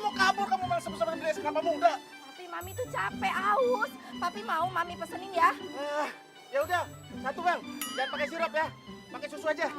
mau kabur, kamu malah sebesar beli es kelapa muda. Papi, Mami tuh capek, haus. Papi mau Mami pesenin ya? Ya udah, satu bang. Jangan pakai sirup ya, pakai susu aja.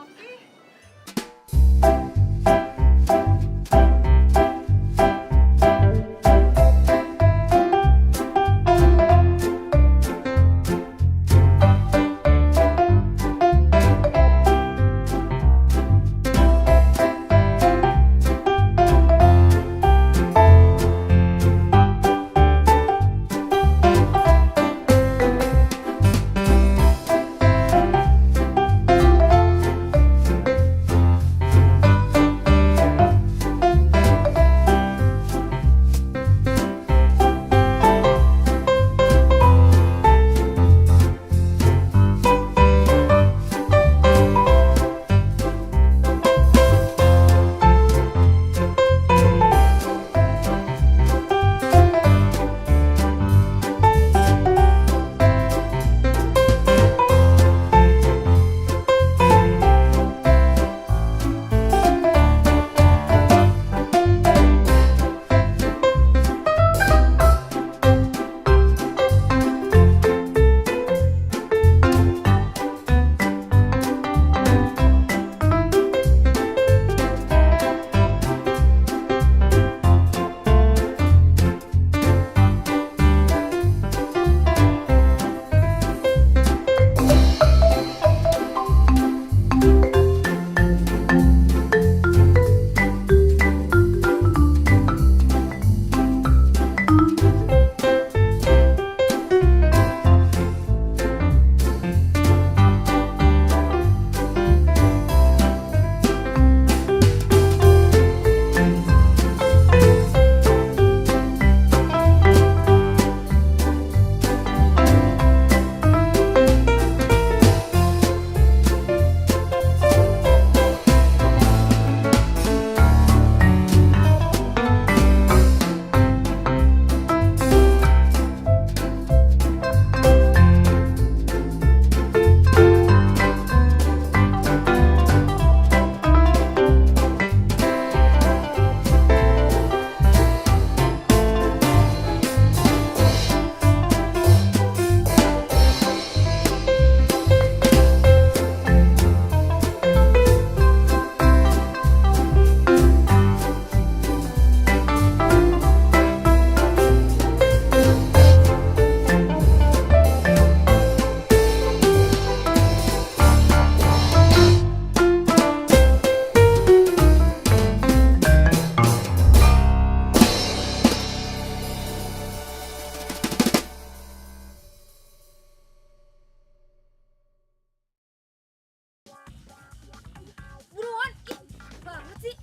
Buruan, ih, banget sih.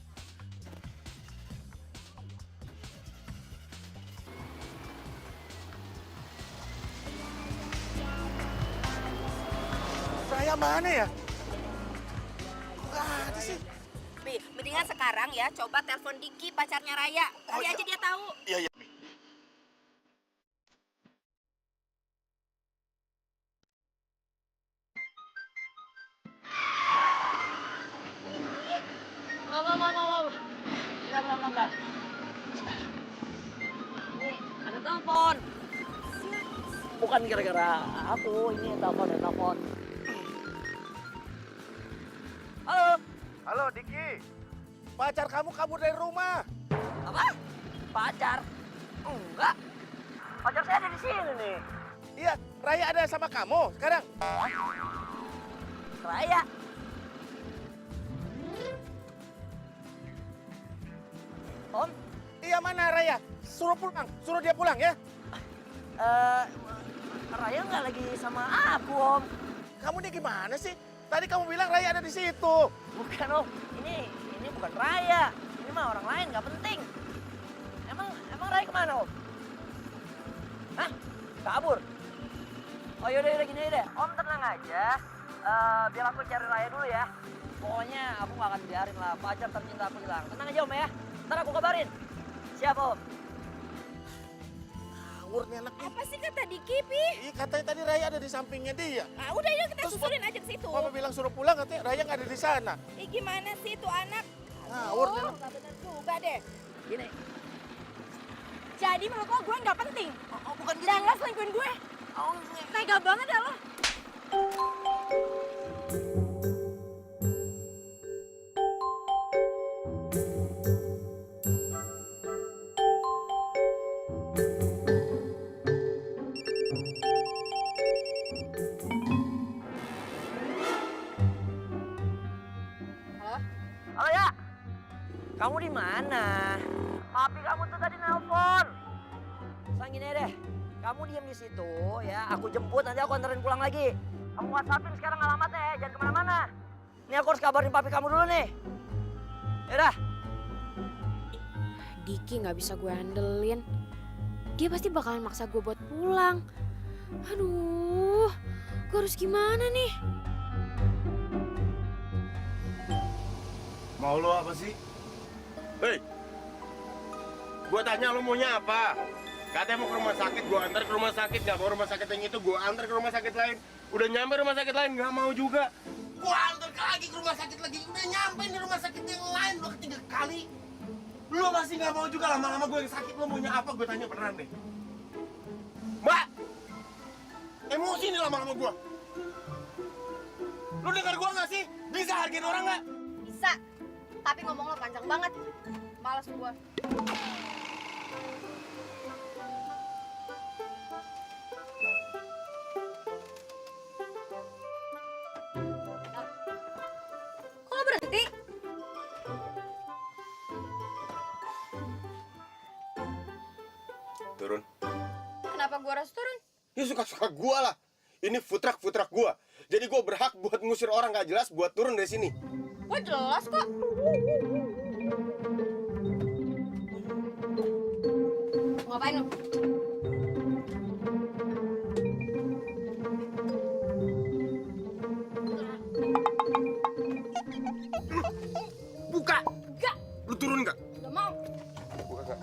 Raya mana ya? Kok nggak ada sih? Pi, mendingan sekarang ya coba telepon Diki, pacarnya Raya. Kali iya. aja dia tahu. Iya, iya. Enggak. Ini ada telepon. Bukan gara-gara aku, ini telepon. Halo. Halo, Diki. Pacar kamu kabur dari rumah. Apa? Pacar? Enggak. Pacar saya ada di sini nih. Iya, Raya ada sama kamu sekarang. Raya. Om, Iya, mana Raya? Suruh dia pulang ya. Raya nggak lagi sama aku, Om. Kamu nih gimana sih? Tadi kamu bilang Raya ada di situ. Bukan, Om. Ini bukan Raya. Ini mah orang lain, nggak penting. Emang Raya kemana, Om? Hah? Kabur? Oh yaudah gini deh. Om tenang aja. Biar aku cari Raya dulu ya. Pokoknya aku nggak akan biarin lah pacar tercinta aku hilang. Tenang aja, Om ya. Ntar aku kabarin. Siap, Om. Ngawur nih anak. Apa sih kata Diki, Pi? Iya, katanya tadi Raya ada di sampingnya dia. Ah, udah yuk kita Terus susulin aja ke situ. Mama bilang suruh pulang, katanya Raya nggak ada di sana. Ih, gimana sih tuh anak? Ngawur nih anak. Nggak bener juga deh. Gini, Jadi menurut lo gue nggak penting? Oh, bukan gitu. Dan lo selingkuhin gue? Oh, Tega banget ya lo. Halo? Halo ya, kamu di mana? Papi kamu tuh tadi nelpon. Sekarang gini deh, kamu diam di situ ya. Aku jemput, nanti aku anterin pulang lagi. Kamu WhatsAppin sekarang alamatnya ya, jangan kemana-mana. Ini aku harus kabarin papi kamu dulu nih. Yaudah. Diki nggak bisa gue handelin. Dia pasti bakalan maksa gue buat pulang. Aduh, gue harus gimana nih? Mau lo apa sih? Hei, gue tanya lo maunya apa? Katanya mau ke rumah sakit, gue antar ke rumah sakit. Gak mau rumah sakit yang itu, gue antar ke rumah sakit lain. Udah nyampe rumah sakit lain, gak mau juga. Gue antar lagi ke rumah sakit lagi. Udah nyampe di rumah sakit yang lain, udah ketiga kali. Lo masih gak mau juga, lama-lama gue yang sakit. Lo maunya apa? Gue tanya beneran deh. Mbak! Emosi nih lama-lama gue. Lo dengar gue gak sih? Bisa hargain orang gak? Bisa. Tapi ngomong lo panjang banget. Males gue. Kok lo berhenti? Turun. Kenapa gue harus turun? Ya suka-suka gue lah. Ini food truck gue. Jadi gue berhak buat ngusir orang gak jelas buat turun dari sini. Gue jelas kok. Ngapain lo? Buka! Enggak, Lu turun gak? gak mau. Buka gak?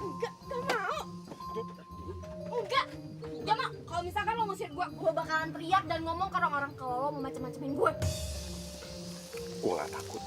Enggak mau. Enggak, gak mau. Kalau misalkan lo ngusir gue bakalan teriak dan ngomong ke orang-orang kalau lo mau macem-macemin gue. Gue gak takut.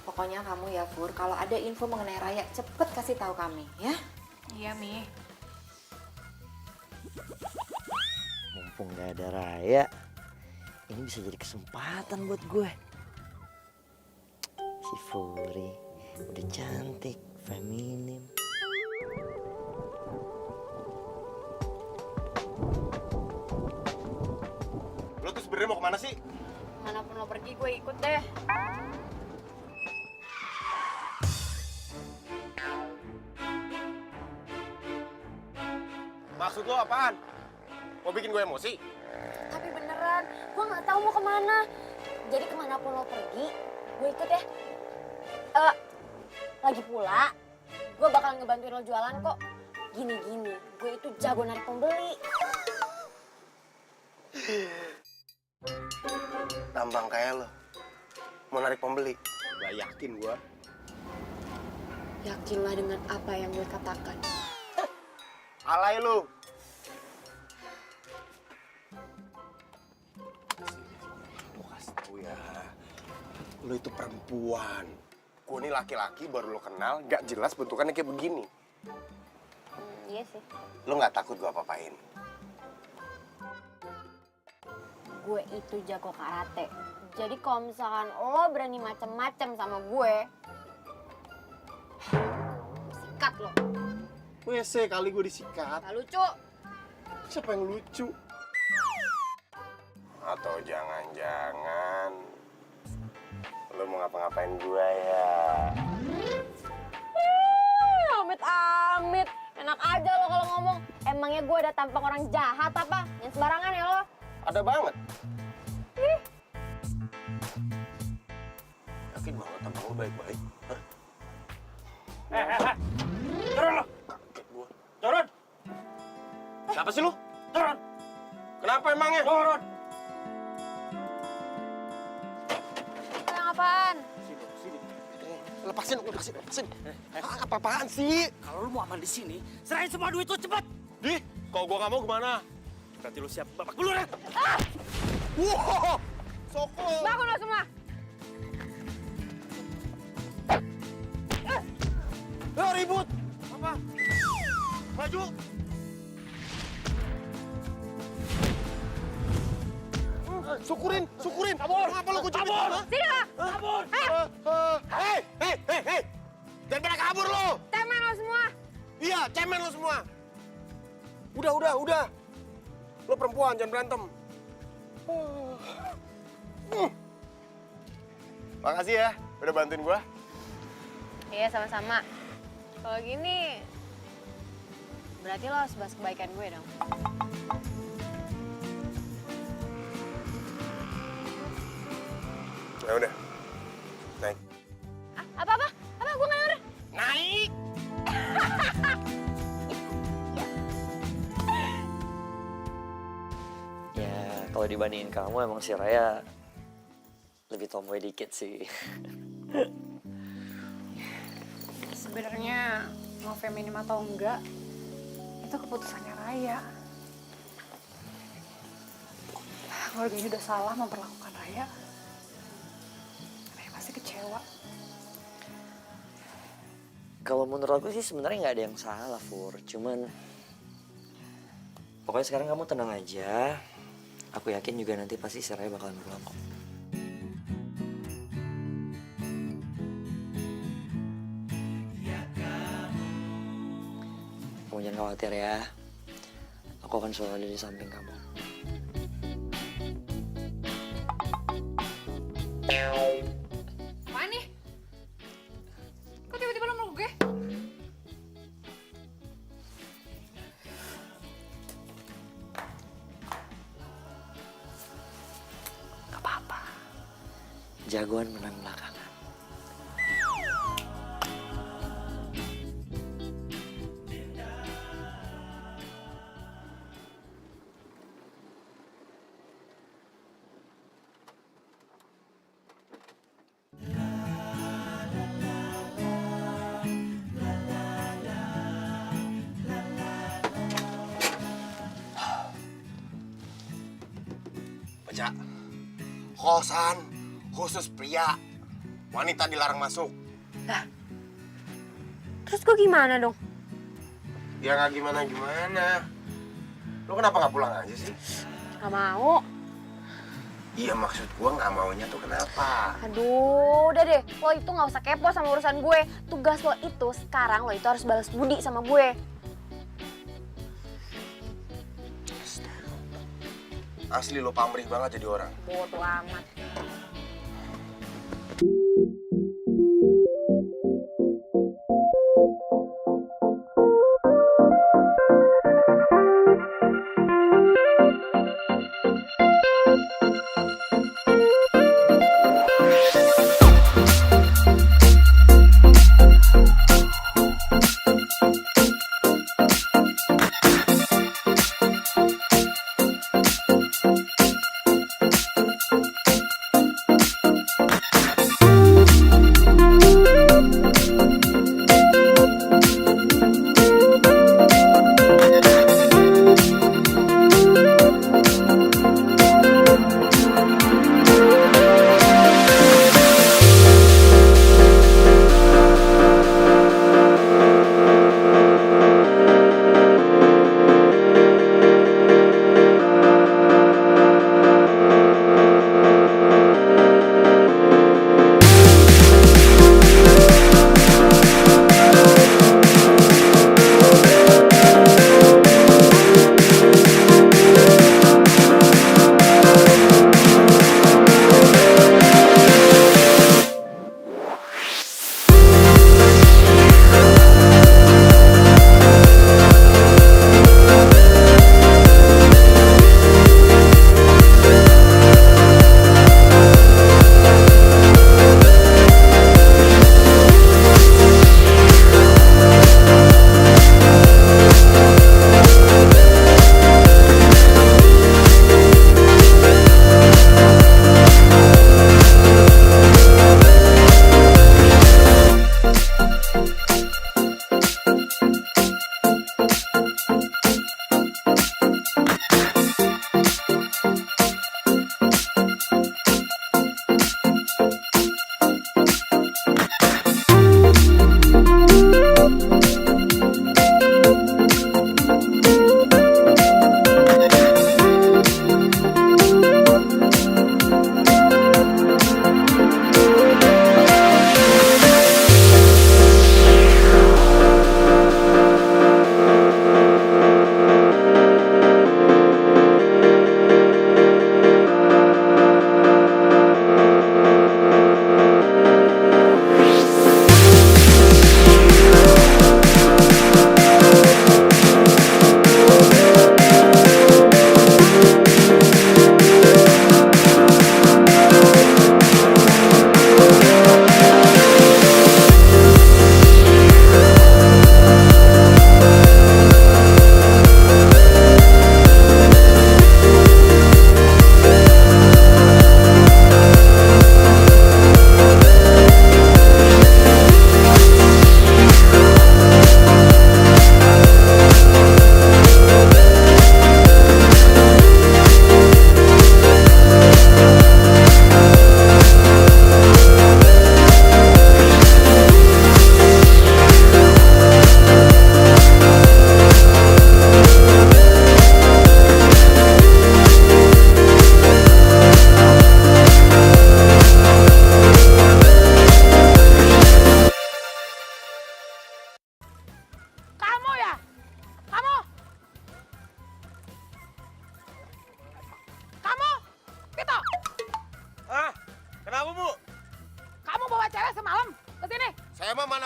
Pokoknya kamu ya Fur, kalau ada info mengenai Raya cepet kasih tahu kami ya. Iya, Mi. Mumpung gak ada Raya, ini bisa jadi kesempatan buat gue. Si Furi udah cantik, feminim. Lo tuh sebenarnya mau kemana sih? Manapun lo pergi gue ikut deh. Maksud lo apaan? Mau bikin gue emosi? Tapi beneran, gue nggak tahu mau kemana. Jadi kemanapun lo pergi, gue ikut ya. Lagi pula, gue bakal ngebantuin lo jualan kok. Gini-gini, gue itu jago narik pembeli. Tampang kayak lo. Mau narik pembeli. Gak yakin gua. Yakinlah dengan apa yang gue katakan. Alay lu. Gue kasih tau ya. Lu itu perempuan. Gue ini laki-laki baru lo kenal, gak jelas bentukannya kayak begini. Iya sih. Lo gak takut gue apa-apain? Gue itu jago karate. Jadi kalau misalkan lo berani macem-macem sama gue, sikat lo. WC kali gue disikat. Gak lucu. Siapa yang lucu? Atau jangan-jangan lo mau ngapa-ngapain gue ya? Amit-amit. Enak aja lo kalau ngomong. Emangnya gue ada tampang orang jahat apa? Yang sembarangan ya lo? Ada banget. Yakin banget tampang lo baik-baik? Hah? Turun lo! Kaget gue. Turun! Siapa sih lo? Turun! Kenapa emangnya? Turun! Yang apaan? Lepasin, lepasin. Apa-apaan sih? Kalau lu mau aman di sini, serahin semua duit lu cepet! Di, kalau gua nggak mau gimana? Berarti lu siap babak belur ya? Wow, Soko. Bangun lo semua. Ribut. Apa? Maju. Syukurin. Kabur. Kenapa lo kucing? Kabur. Sini lo. Kabur! Hei. Jangan pada kabur lo. Cemen lo semua. Iya, cemen lo semua. Udah. Lo perempuan, jangan berantem. Makasih ya, udah bantuin gua. Iya, sama-sama. Kalau gini, berarti lo harus balas kebaikan gue dong. Ya udah. Naik. Apa? Gue nggak denger. Naik. Ya, kalau dibandingin kamu emang si Raya lebih tomboy dikit sih. Sebenarnya mau feminim atau enggak, itu keputusannya Raya. Keluarga ini udah salah memperlakukan Raya. Raya pasti kecewa. Kalau menurut aku sih sebenarnya nggak ada yang salah, Fur. Cuman pokoknya sekarang kamu tenang aja. Aku yakin juga nanti pasti si Raya bakalan pulang kok. Kamu jangan khawatir ya. Aku akan selalu ada di samping kamu. Apaan nih? Kok tiba-tiba lo meluk gue? Gak apa-apa. Jagoan menang belakangan. Baca. Kosan khusus pria. Wanita dilarang masuk. Terus gue gimana dong? Ya nggak gimana. Lo kenapa nggak pulang aja sih? Gak mau. Iya maksud gua nggak maunya tuh kenapa? Aduh, udah deh. Lo itu gak usah kepo sama urusan gue. Tugas lo itu sekarang lo itu harus balas budi sama gue. Asli lo pamrih banget jadi orang. Bodoh amat.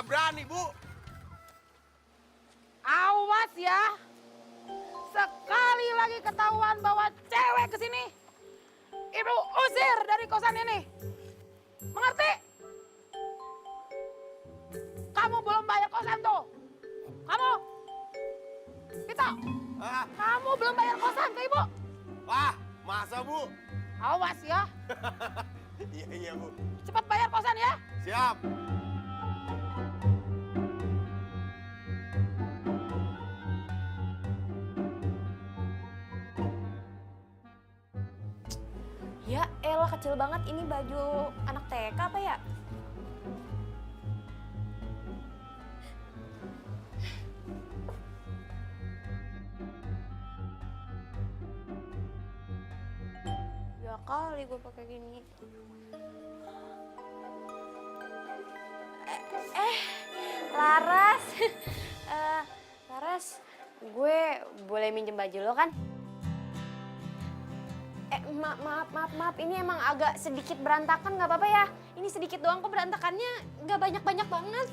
berani, Bu. Awas ya. Sekali lagi ketahuan bawa cewek ke sini, Ibu usir dari kosan ini. Mengerti? Kamu belum bayar kosan tuh. Kamu. Vito. Ah, Kamu belum bayar kosan ke Ibu. wah, masa, Bu? Awas ya. Iya, Bu. Cepat bayar kosan ya. Siap. Ya elah kecil banget, ini baju anak TK apa ya? Ya kali gue pakai gini. Laras. Laras, gue boleh minjem baju lo kan? Maaf, ini emang agak sedikit berantakan, nggak apa-apa ya? Ini sedikit doang kok berantakannya, nggak banyak-banyak banget.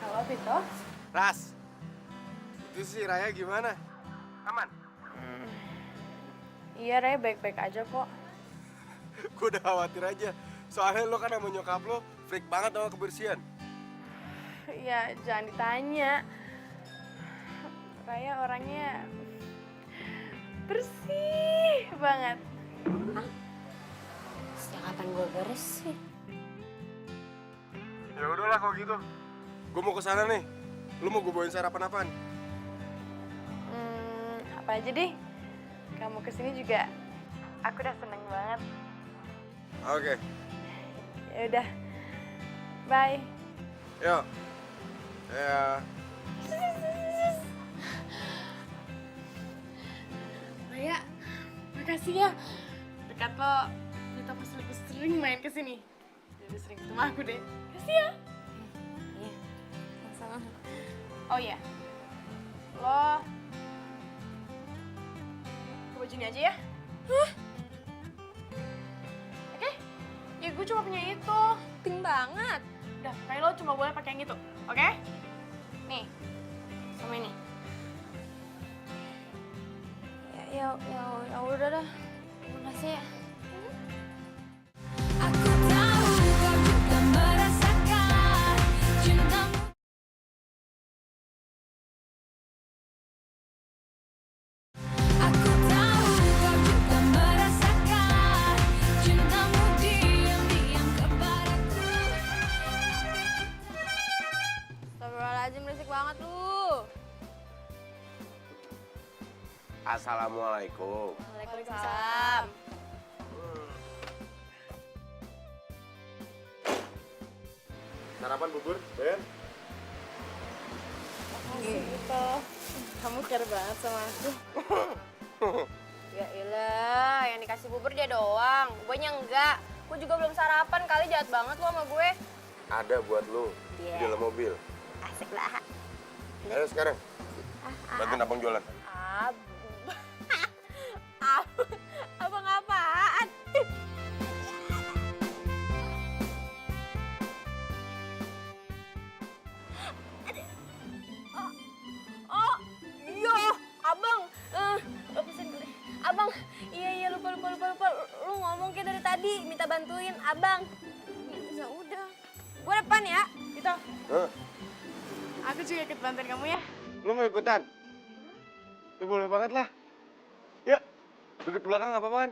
Halo Vito. Ras, itu si Raya gimana? Aman? Iya Raya baik-baik aja kok. Gue udah khawatir aja. Soalnya lo kan sama nyokap lo freak banget sama kebersihan. Ya jangan ditanya. Raya orangnya bersih banget. Sejak kapan gue bersih? Ya udahlah kalau gitu. Gue mau ke sana nih. Lu mau gue bawain sarapan apaan? Apa aja deh. Kamu kesini juga aku udah seneng banget. Oke. Ya udah. Bye. Yuk. Ya. Raya, makasih ya. Dekat lo, kita pasti lebih sering main ke sini. Jadi sering ketemu aku deh. Makasih ya. Iya, sama-sama. Oh iya. Lo ke baju ini aja ya. Oke? Ya gue cuma punya itu. Pink banget. Udah, kayak lo cuma boleh pakai yang itu. Oke? Nih. Sama ini. Ya udah dah. Terima kasih ya. Aku tahu kau juga merasakan cintamu. Aku tahu kau juga merasakan cintamu diam-diam kepadaku. Astagfirullahaladzim, berisik banget lu. Assalamualaikum. Waalaikumsalam. Sarapan bubur, Ben? Gitu. Kamu care banget sama aku. Ya ilah, yang dikasih bubur dia doang. Gue enggak. Gue juga belum sarapan, kali jahat banget lo sama gue. Ada buat lu di Iya. dalam mobil. Asik lah. Ayo sekarang. Bantuin abang jualan. Abang apaan? Oh, iya, abang. Pesen dulu. Abang, iya lupa. Lu ngomong kayak dari tadi, minta bantuin abang. Ya udah. Gue depan ya. Gitu. Hah? Aku juga ikut bantuin kamu ya. Lu mau ikutan? Ya boleh banget lah. Yuk, duduk belakang nggak apa-apaan.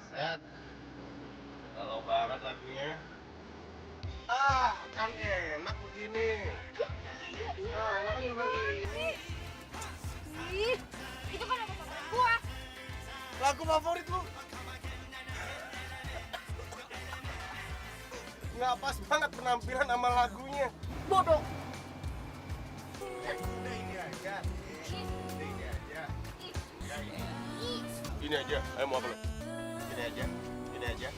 Set. Kalau banget lagunya. Kan enak begini. Enak juga begini. Ih, itu kan lagu favorit gua. Lagu favorit lu? pas banget penampilan sama lagunya. Bodoh. Udah ini aja. Ini aja. Ya, ini aja. Ayo mau apa lu? Ini aja. Ini aja.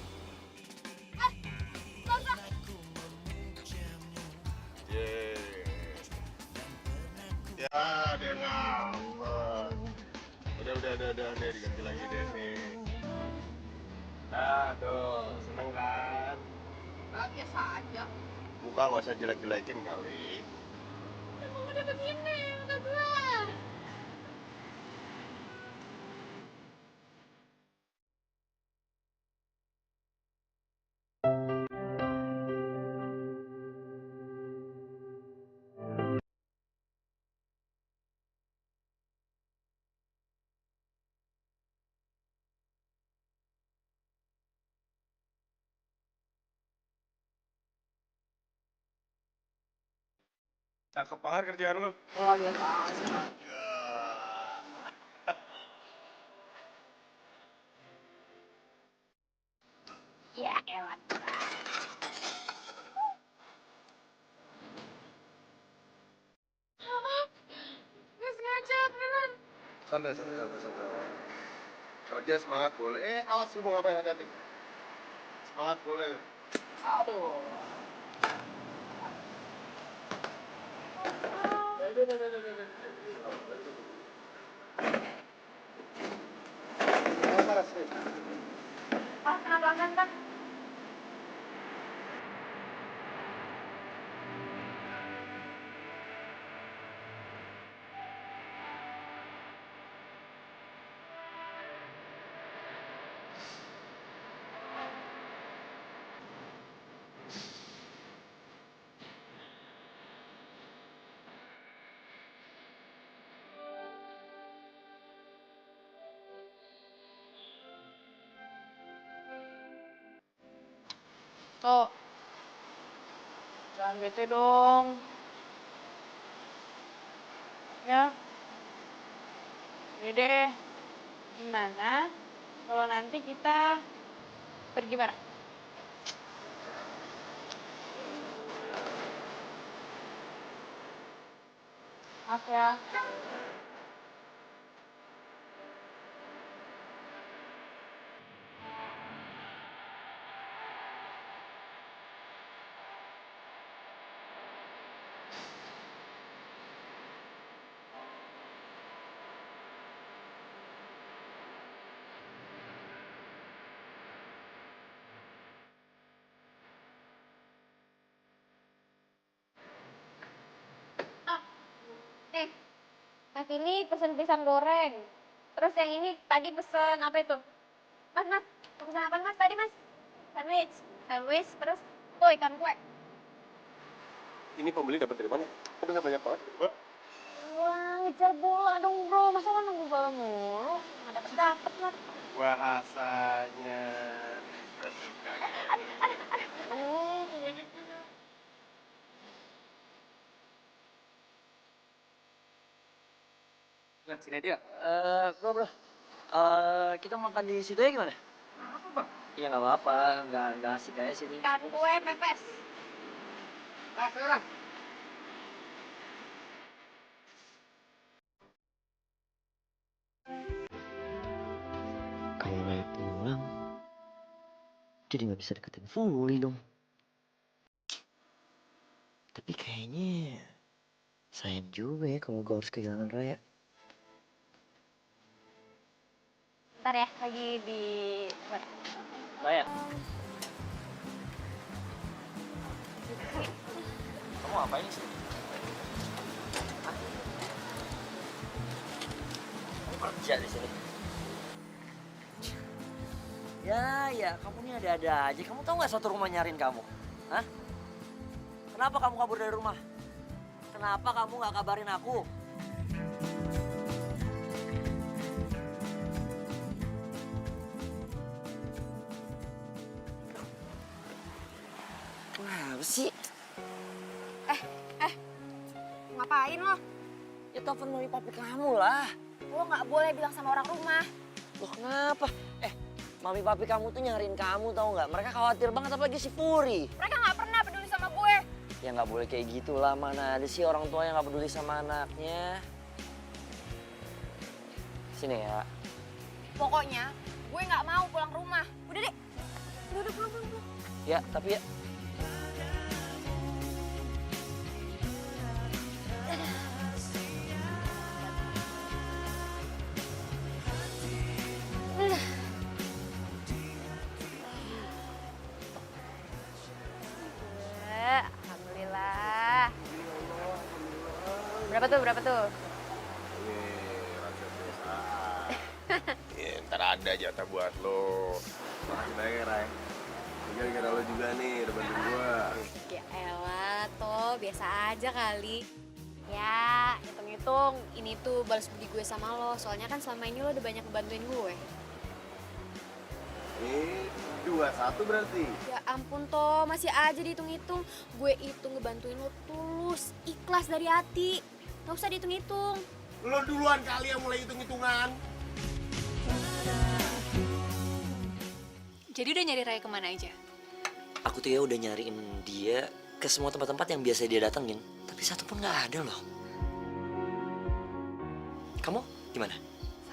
Yeay. Ya, dia ngambek. Udah, nih diganti lagi deh nih. Nah, tuh, seneng kan? Nah, biasa aja. Muka nggak usah jelek-jelekin kali. Emang udah begini, udah tua. Cakep banget kerjaan lu. Oh, biasa aja. Ya, ewan. Nggak sengaja, beneran. Santai. Kerja semangat boleh. Awas lu mau ngapain hati-hati. Semangat boleh. Aduh. Pelan-pelan kan? Tuh. Jangan bete dong. Ya. Ini deh. Gimana kalau nanti kita pergi bareng? Maaf ya. Nih, Mas ini pesen pisang goreng. Terus yang ini tadi pesen apa itu? Mas, pesen apa Mas tadi Mas? Sandwich. Sandwich, terus tuh ikan kue. Ini pembeli dapat dari mana? Udah nggak banyak banget. Wah, Wah, ngejar bola dong bro. Masa kan nunggu bola mulu? Nggak dapet Mas. bahasanya. Nah, sini aja. Bro. Kita makan di situ ya gimana? Iya nggak apa-apa, nggak asik aja sini. Ikan kue pepes. Kalau Raya pulang, jadi nggak bisa deketin Fuli dong. Tapi kayaknya sayang juga ya kalau gue harus kehilangan Raya. Ntar ya, lagi di... Raya. Kamu ngapain sih? Hah? Kamu kerja di sini? Ya, kamu ini ada-ada aja. Kamu tahu nggak satu rumah nyariin kamu? Hah? Kenapa kamu kabur dari rumah? Kenapa kamu nggak kabarin aku? Kenapa sih? Ngapain lo? Ya telepon mami papi kamu lah. Lo nggak boleh bilang sama orang rumah. Loh kenapa? Mami papi kamu tuh nyariin kamu tahu nggak? Mereka khawatir banget apalagi si Puri. Mereka nggak pernah Ya nggak boleh kayak gitu lah, mana ada sih orang tua yang nggak peduli sama anaknya. Sini ya. Pokoknya gue nggak mau pulang rumah. Udah deh. Udah pulang. Ya, tapi ya. Alhamdulillah. Berapa tuh? Ya, ntar ada jatah buat lo. Makasih banyak ya, Ray. Gara-gara lo juga nih, udah bantuin gua. Ya elah, toh biasa aja kali. Ya, hitung-hitung ini tuh balas budi gue sama lo. Soalnya kan selama ini lo udah banyak ngebantuin gue. Ini 2-1 berarti. Ya ampun toh, masih aja dihitung-hitung. Gue itu ngebantuin lo tulus, ikhlas dari hati. Gak usah dihitung-hitung. Lo duluan kali yang mulai hitung-hitungan. Jadi udah nyari Raya kemana aja? Aku tuh ya udah nyariin dia ke semua tempat-tempat yang biasa dia datengin. Tapi satu pun nggak ada loh. Kamu gimana?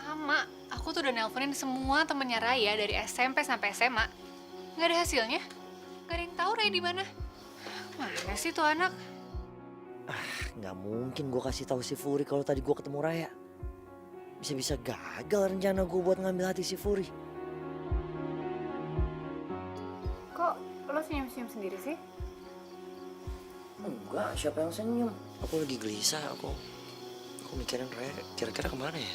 Sama, aku tuh udah nelponin semua temennya Raya dari SMP sampai SMA. Nggak ada hasilnya. Nggak ada yang tahu Raya di mana. Mana sih tuh anak? Nggak mungkin gue kasih tahu si Furi kalau tadi gue ketemu Raya. Bisa-bisa gagal rencana gue buat ngambil hati si Furi. Kok lo senyum-senyum sendiri sih? Enggak, siapa yang senyum? Aku lagi gelisah, aku mikirin Raya kira-kira kemana ya?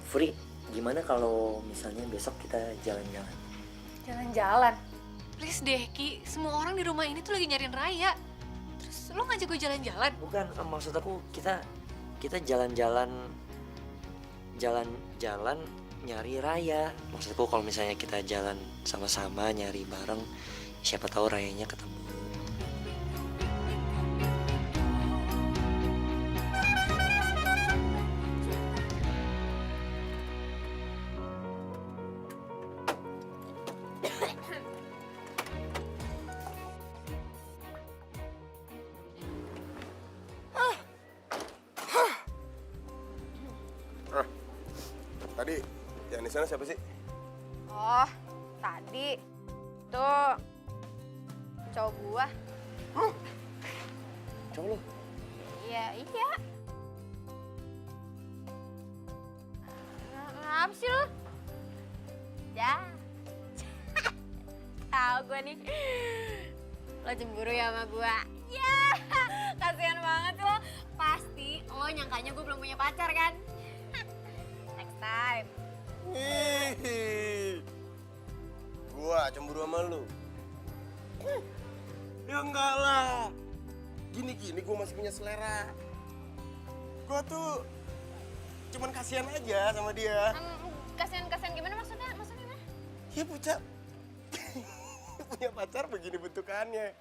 Furi, gimana kalau misalnya besok kita jalan-jalan? Jalan-jalan? Please deh, Ki. Semua orang di rumah ini tuh lagi nyariin Raya. Terus lo ngajak gue jalan-jalan? Bukan, maksud aku kita jalan-jalan nyari Raya. Maksudku kalau misalnya kita jalan sama-sama nyari bareng, siapa tahu Rayanya ketemu. Tadi yang di sana siapa sih? Oh, tadi tuh cowok gua. Cowok lo? Iya. Ngapa sih lo? Ya. Tahu gua nih. Lo cemburu ya sama gua. Ya, kasihan banget lo. Pasti lo nyangkanya gua belum punya pacar kan? Next time. Gua cemburu sama lu. Ya enggak lah. Gini-gini gua masih punya selera. Gua tuh cuman kasihan aja sama dia. Kasihan gimana maksudnya? Maksudnya gimana? Ya pucat. Punya pacar begini bentukannya.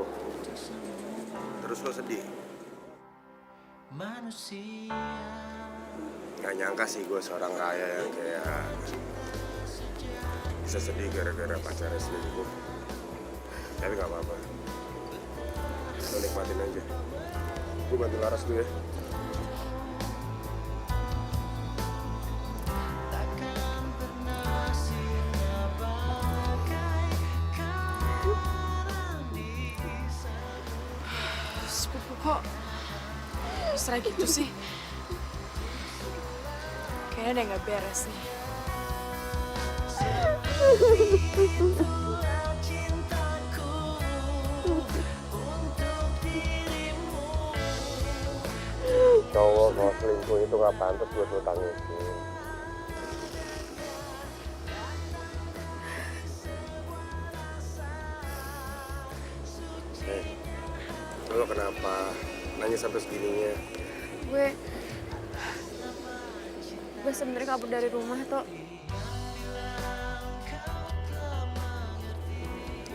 aku. Terus lo sedih? Gak nyangka sih gue seorang raya yang kayak bisa sedih gara-gara pacarnya selingkuh. Tapi gak apa-apa. Lo nikmatin aja. Gue bantu Laras dulu ya. Sepupu kok mesra gitu sih? Kayaknya ada yang gak beres nih. Cowok kalau selingkuh itu gak pantas buat lo tangisin. Lo kenapa nanya sampai segininya? Gue sebenarnya kabur dari rumah Tok.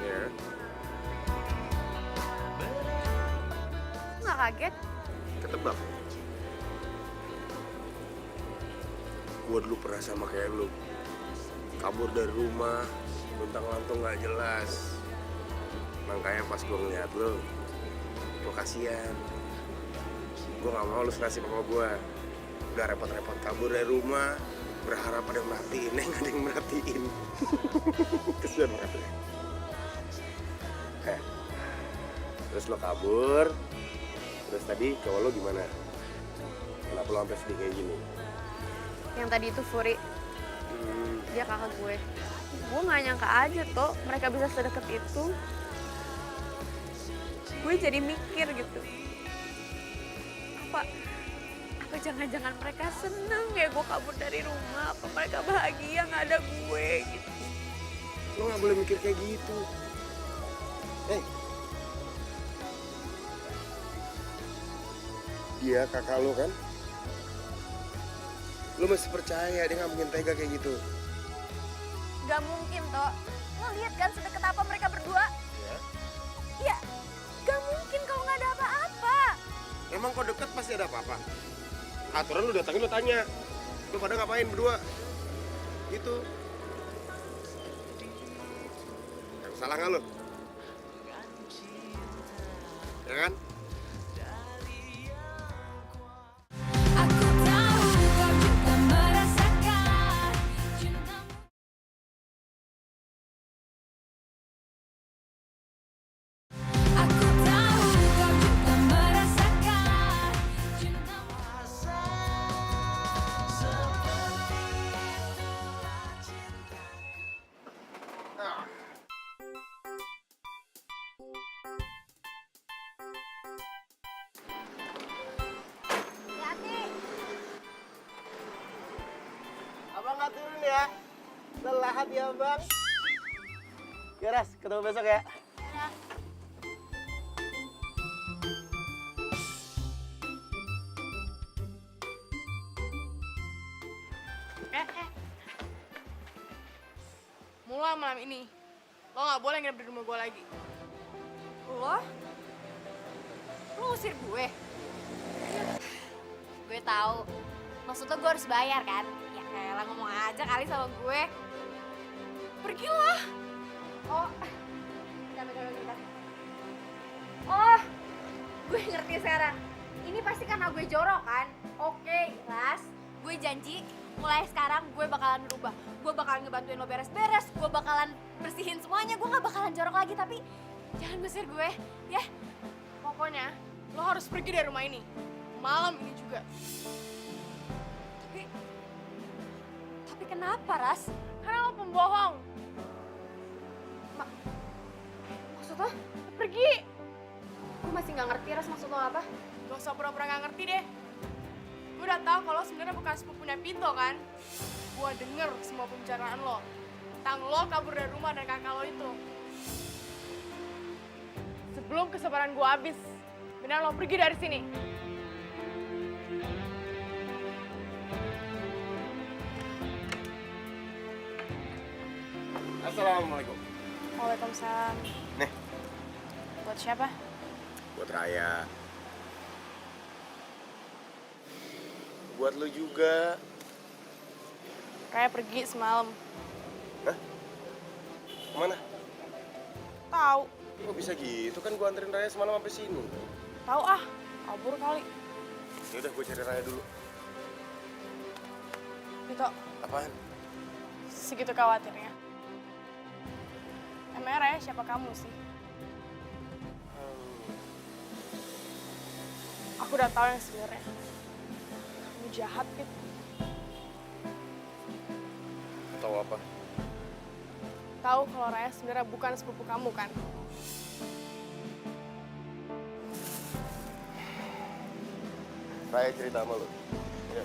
Ya, Nggak kaget? ketebak. Gue dulu pernah sama kayak lu. Kabur dari rumah, luntang-lantung gak jelas. Makanya pas gue ngeliat lu, gue kasihan. Gue gak mau lu serasi sama gue. Udah repot-repot kabur dari rumah, berharap ada yang merhatiin, gak ada yang merhatiin. Kesian banget ya. Terus lo kabur, terus tadi cowok lo gimana? Kenapa lo sampai sedih kayak gini? Yang tadi itu Furi, dia kakak gue. Gue nggak nyangka aja Tok, mereka bisa sedekat itu. Gue jadi mikir gitu. Apa jangan-jangan mereka seneng ya gue kabur dari rumah? Apa mereka bahagia nggak ada gue gitu? Lo gak boleh mikir kayak gitu. Dia kakak lo kan? Lo masih percaya dia gak mungkin tega kayak gitu? Gak mungkin Tok. Lo lihat kan sedekat apa mereka berdua? Ya. Ya, gak mungkin kalau nggak ada apa-apa. Emang kok deket pasti ada apa-apa? Aturan lu datangin lu tanya. Lu pada ngapain berdua? Gitu. Yang salah nggak lu? Ya kan? Aku tahu kau juga merasakan cintamu. Aku tahu kau juga merasakan cintamu. Abang nggak turun ya? Lelah hati abang. Ya Ras, ketemu besok ya. Mulai malam ini, lo gak boleh nginep di rumah gue lagi. Lo? Lo ngusir gue? Gue tahu. Maksudnya gue harus bayar kan? Ya kayak ngomong aja kali sama gue. Pergilah. Oh, bentar. Oh, gue ngerti sekarang. Ini pasti karena gue jorok kan? Oke, ikhlas. Gue janji mulai sekarang gue bakalan berubah. Gue bakalan ngebantuin lo beres-beres. Gue bakalan bersihin semuanya. Gue gak bakalan jorok lagi, tapi jangan ngusir gue, ya? Pokoknya, lo harus pergi dari rumah ini. Malam ini juga. Tapi kenapa, Ras? Karena lo pembohong. Maksudnya? Pergi. Gue masih gak ngerti, Ras, maksud lo apa? Gak usah pura-pura gak ngerti deh. Gue udah tahu kalau sebenarnya bukan sepupunya Pinto kan. Gue denger semua pembicaraan lo. Tentang lo kabur dari rumah dan kakak lo itu. Sebelum kesabaran gue habis, benar lo pergi dari sini. Assalamualaikum. Waalaikumsalam. Nih. Buat siapa? Buat Raya. Buat lu juga. Raya pergi semalam. Kemana? Tahu. Kok bisa gitu? Kan gua anterin Raya semalam sampai sini. Tahu ah, kabur kali. Ya udah, gua cari Raya dulu. Vito, Apaan? segitu khawatirnya. Emangnya Raya siapa kamu sih? Aku udah tahu yang sebenarnya. Kamu jahat, Fit. Tahu apa? Tahu kalau Raya sebenarnya bukan sepupu kamu kan? Raya cerita sama lu. Ya.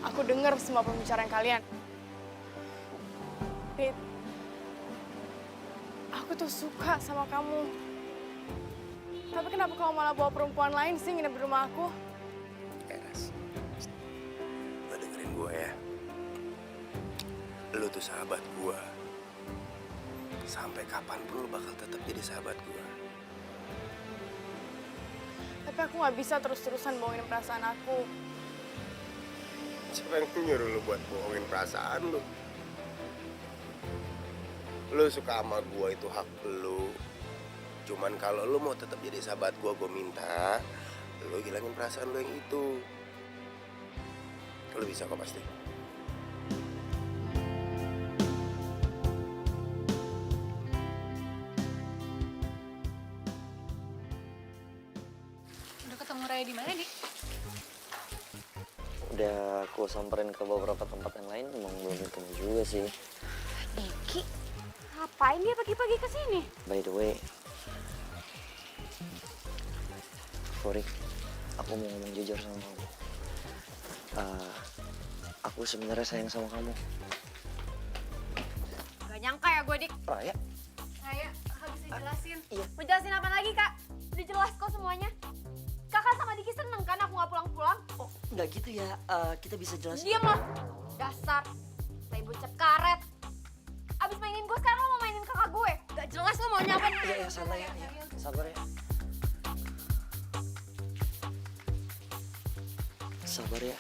Aku dengar semua pembicaraan kalian. Fit, aku tuh suka sama kamu. Tapi kenapa kamu malah bawa perempuan lain sih nginep di rumah aku? Eras, lu dengerin gue ya. Lu tuh sahabat gue. Sampai kapanpun lu bakal tetap jadi sahabat gue. Tapi aku nggak bisa terus-terusan bohongin perasaan aku. Siapa yang nyuruh lu buat bohongin perasaan lu? Lu suka sama gue itu hak lu. Cuman kalau lu mau tetap jadi sahabat gue minta lu hilangin perasaan lu yang itu. Lu bisa kok pasti. Udah ketemu Raya di mana, Dik? Udah aku samperin ke beberapa tempat yang lain, emang belum ketemu juga sih. Diki, ngapain dia pagi-pagi ke sini? By the way, sorry, aku mau ngomong jujur sama kamu. Aku sebenarnya sayang sama kamu. Gak nyangka ya gue, Dik. Raya? Raya, Kakak bisa jelasin. Iya. Mau jelasin apa lagi, Kak? Udah jelas kok semuanya. Kakak sama Diki seneng kan aku gak pulang-pulang? Oh, nggak gitu ya. Kita bisa jelasin. Diam lo. Dasar. Tai bocah karet. Abis mainin gue sekarang lo mau mainin kakak gue. Gak jelas lo maunya apa. Iya, santai ya. Sabar ya. Sabar ya.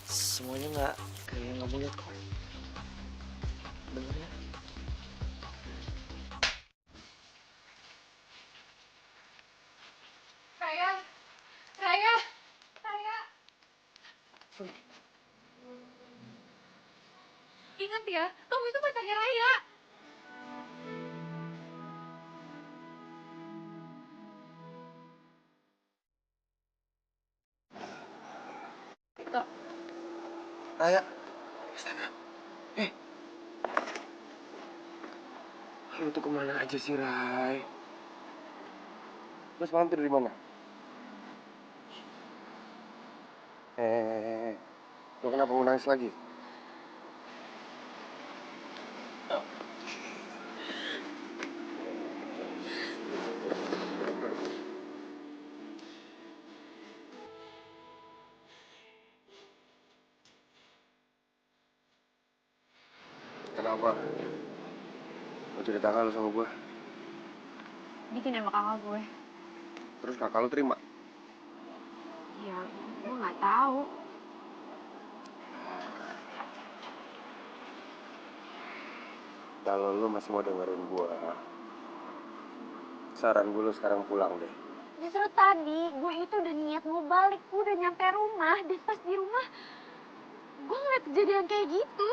Semuanya nggak kayak yang kamu lihat kok. Bener ya? Raya! Raya! Raya! Ingat ya, kamu itu pacarnya Raya. Raya. Lu tuh kemana aja sih, Ray? Lu semalam tidur di mana? Lu kenapa mau nangis lagi? Kenapa? Lu cerita lu sama gue. Bikin sama kakak gue. Terus kakak lu terima? Ya, gue gak tahu. Kalau lu masih mau dengerin gue, saran gue lu sekarang pulang deh. Justru tadi gue itu udah niat mau balik. Gue udah nyampe rumah. Dan pas di rumah, gue ngeliat kejadian kayak gitu.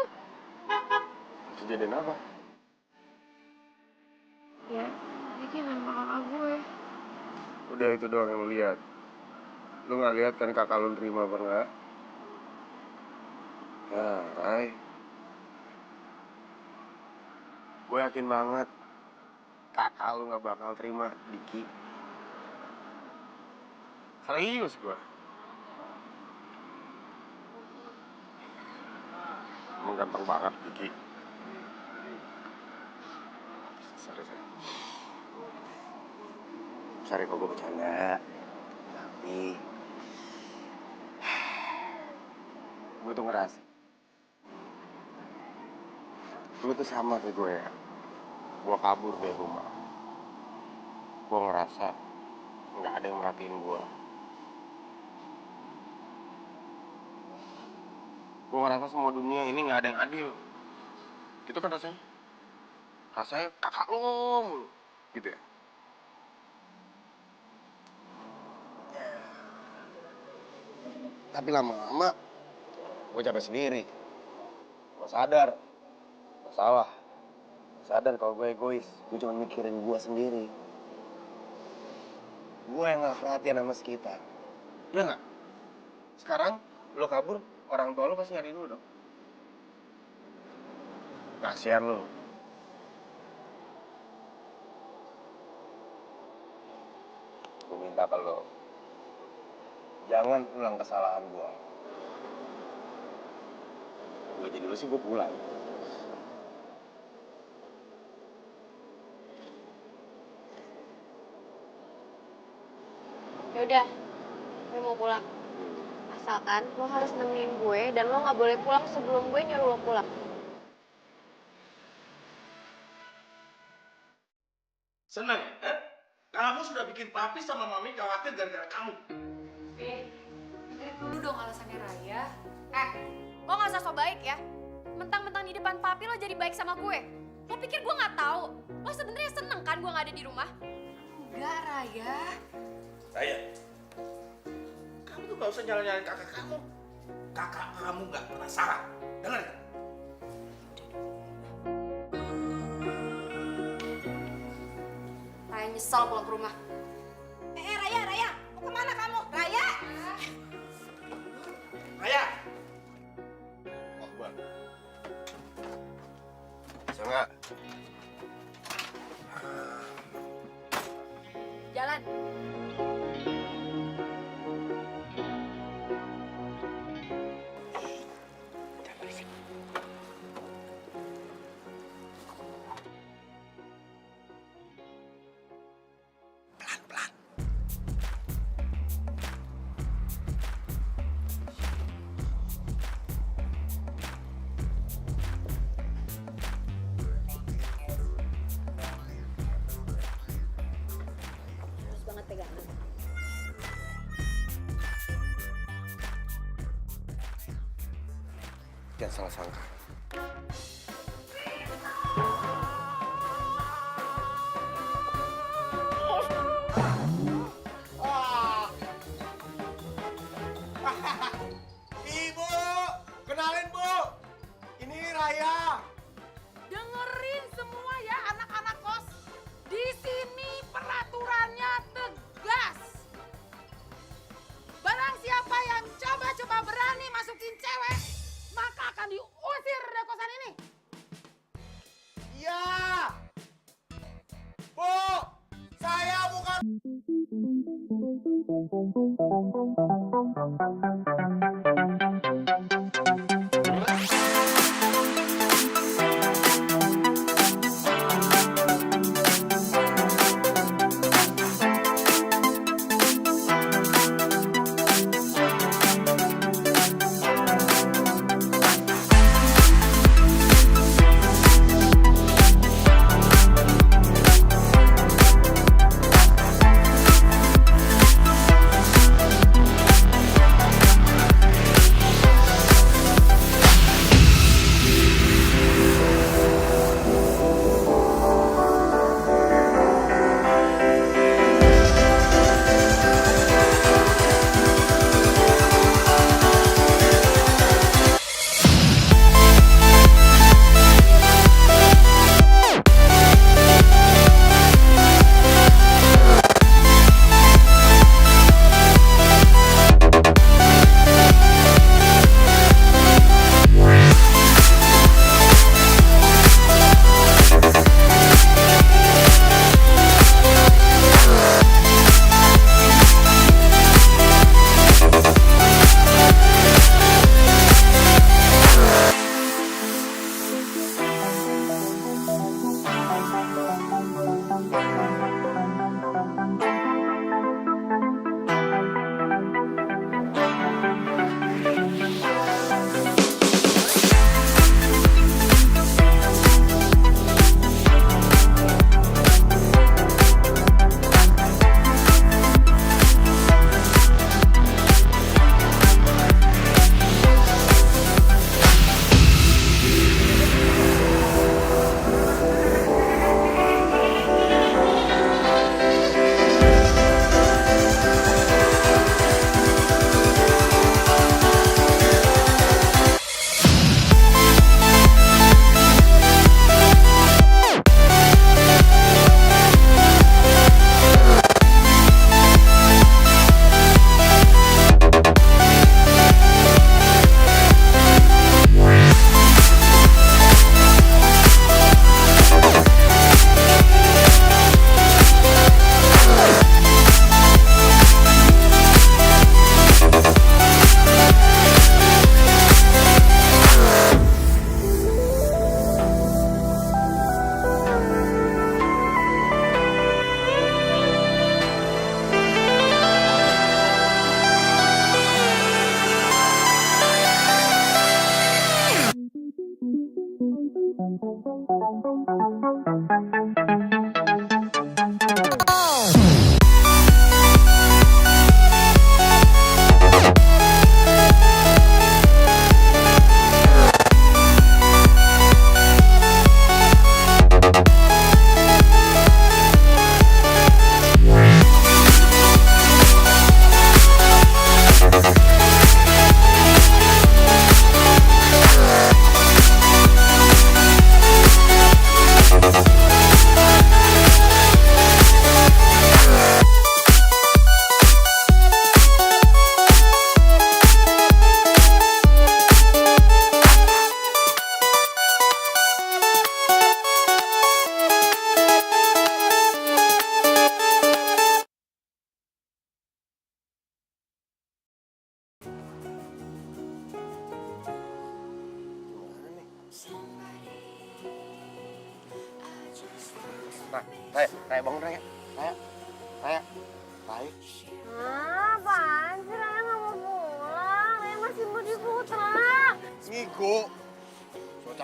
Kejadian apa? Ya, Diki sama kakak gue. Udah itu doang yang lu lihat. Lu nggak lihat kan kakak lu terima apa enggak? Ya, Ray. Gue yakin banget kakak lu nggak bakal terima Diki. Serius gue. Emang gampang banget Diki. Sorry kok gue bercanda. Tapi gue tuh ngerasa lu tuh sama kayak gue ya. Gue kabur dari rumah ngerasa nggak ada yang merhatiin gue. Gue ngerasa semua dunia ini nggak ada yang adil. Gitu kan rasanya? Rasanya kakak lo mulu, gitu ya? Tapi lama-lama gue capek sendiri. Gue sadar, gue salah. Sadar kalau gue egois, gue cuma mikirin gue sendiri. Gue yang gak perhatian sama sekitar. Iya gak? Sekarang lo kabur, orang tua lo pasti nyari lo dong. Kasian lo. Gue minta ke lo, jangan ulang kesalahan gue. Gue jadi lo sih gue pulang. Yaudah, gue mau pulang. Asalkan lo harus nemenin gue dan lo nggak boleh pulang sebelum gue nyuruh lo pulang. Senang ya? Kamu sudah bikin papi sama mami khawatir gara-gara kamu. Dari dulu dong alasannya Raya. Lo nggak usah so baik ya. Mentang-mentang di depan papi lo jadi baik sama gue. Lo pikir gue nggak tahu? Lo sebenarnya seneng kan gue nggak ada di rumah? Enggak, Raya. Saya, kamu tuh gak usah nyalain kakak kamu. Kakak kamu gak pernah salah. Dengar gak? Raya nyesel pulang ke rumah. Raya, mau kemana kamu? Raya! Raya! Oh, Bang. Bisa nggak? Jalan. Terus banget pegangan. Jangan salah sangka. Ibu, kenalin Bu. Ini Raya. Dengerin semua ya anak-anak kos. Di sini peraturannya tegas. Barang siapa yang coba-coba berani masukin cewek, maka akan diusir dari kosan ini. Iya. Bu, saya bukan...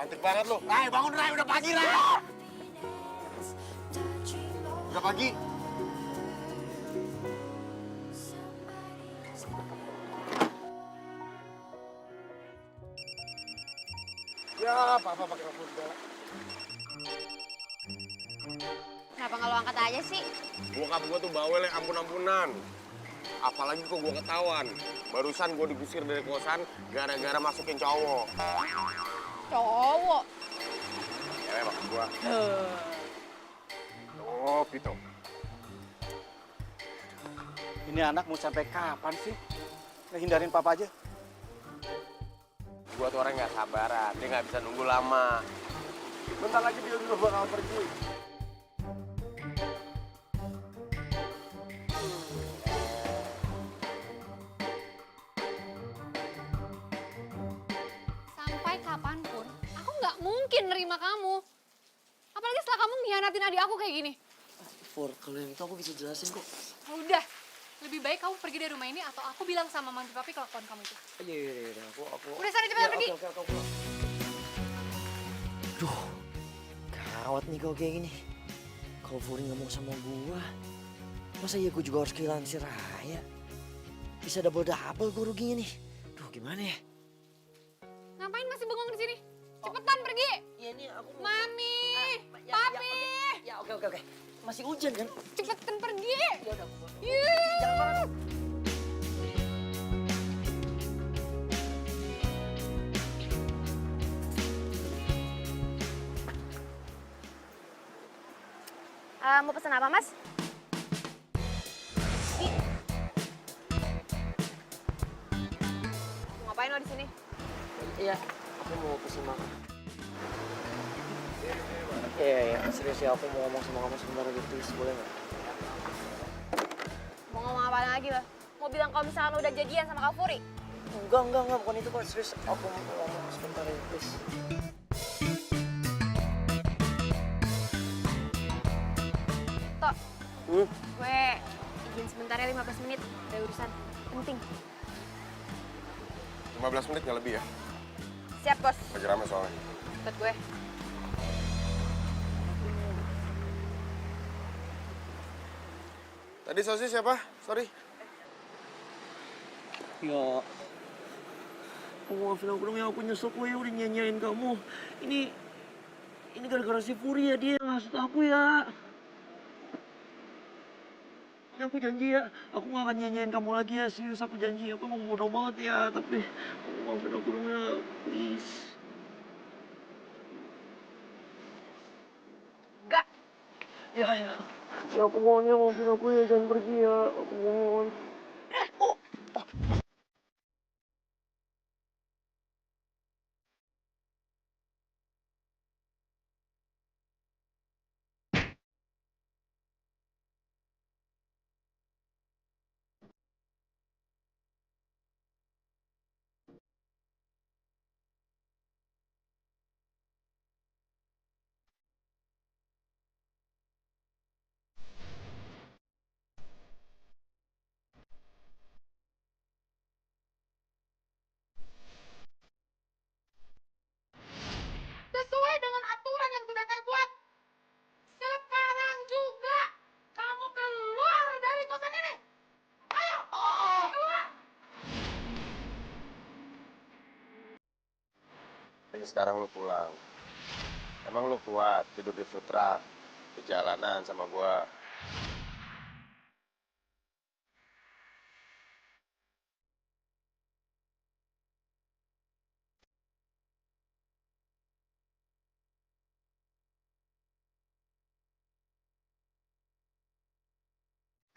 cantik banget lo. Rai, bangun Rai, udah pagi Rai. Udah pagi. Ya, papa pakai telepon segala. Kenapa nggak lo angkat aja sih? Bokap gua tuh bawel yang ampun-ampunan. Apalagi kok gua ketahuan. Barusan gua digusir dari kosan gara-gara masukin cowok. Cowok. Ya, maksud gua. Oh, gitu. Ini anak mau sampai kapan sih? Ngehindarin papa aja. Gua tuh orang nggak sabaran, dia nggak bisa nunggu lama. Bentar lagi dia juga bakal pergi. Sampai kapanpun, aku nggak mungkin nerima kamu. Apalagi setelah kamu mengkhianatin adik aku kayak gini. For, kalau yang itu aku bisa jelasin kok. Udah, lebih baik kamu pergi dari rumah ini atau aku bilang sama mami papi kelakuan kamu itu. Iya, aku. Udah sana cepetan pergi. Oke, aku pulang. Duh, gawat nih kalau kayak gini. Kalau Furi ngomong sama gua, masa iya gua juga harus kehilangan si Raya? Bisa double-double gua ruginya nih. Duh, gimana ya? Ngapain masih bengong di sini? Cepetan pergi. Iya nih, aku mau... Mami, Ya, papi. Ya, oke. Masih hujan kan? Cepetan pergi. Ya udah. Yuh. Jangan marah. Mau pesan apa, Mas? Mau ngapain lo di sini? Iya, aku mau pesen makan. Iya, serius ya, aku mau ngomong sama kamu sebentar lagi, please, boleh nggak? Mau ngomong apa lagi lo? Mau bilang kalau misalkan lo udah jadian sama Kak Furi? Enggak, bukan itu kok, serius, aku mau ngomong sebentar lagi, please. Tok, gue izin sebentar ya 15 menit, ada urusan penting. 15 menit nggak lebih ya? Siap, Bos. Lagi rame soalnya. Ikut gue. Tadi sosis siapa? Sorry. Ya, aku maafin aku dong ya, aku nyesek gue ya udah nyanyain kamu. Ini gara-gara si Furi ya, dia yang ngasut aku ya. Ya aku janji ya, aku gak akan nyanyain kamu lagi ya, serius aku janji. Aku emang bodoh banget ya, tapi aku maafin aku dong ya, please. Enggak. Ya, aku mohon ya, maafin aku ya, jangan pergi ya, aku mohon. Sesuai dengan aturan yang sudah saya buat. Sekarang juga kamu keluar dari kosan ini. Ayo, keluar. Jadi sekarang lu pulang. Emang lu kuat tidur di food truck, di jalanan sama gua?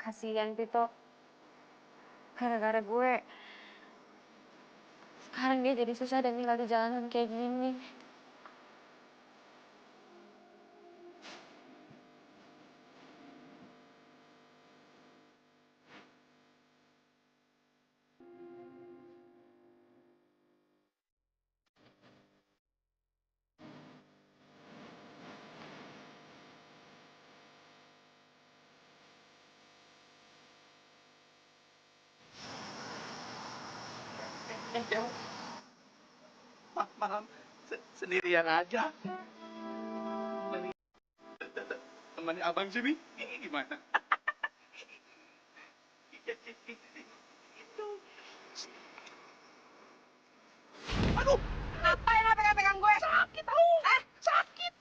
Kasihan Tito. Gara-gara gue. Sekarang dia jadi susah dan tinggal di jalanan kayak gini. Sendirian aja. Temannya abang sini, ini gimana? Aduh, Ngapain lo pegang-pegang gue? sakit tau. Sakit.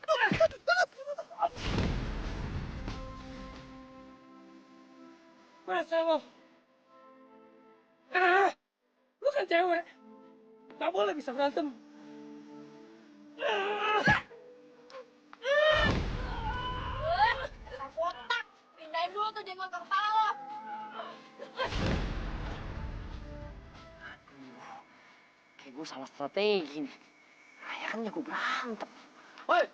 Masa lo? Lu kan cewek. Gak boleh bisa berantem. Botak, pindahin dulu tuh jenggot ke kepala lo. Kayak gue salah strategi nih. Ayah kan jago berantem. Woi!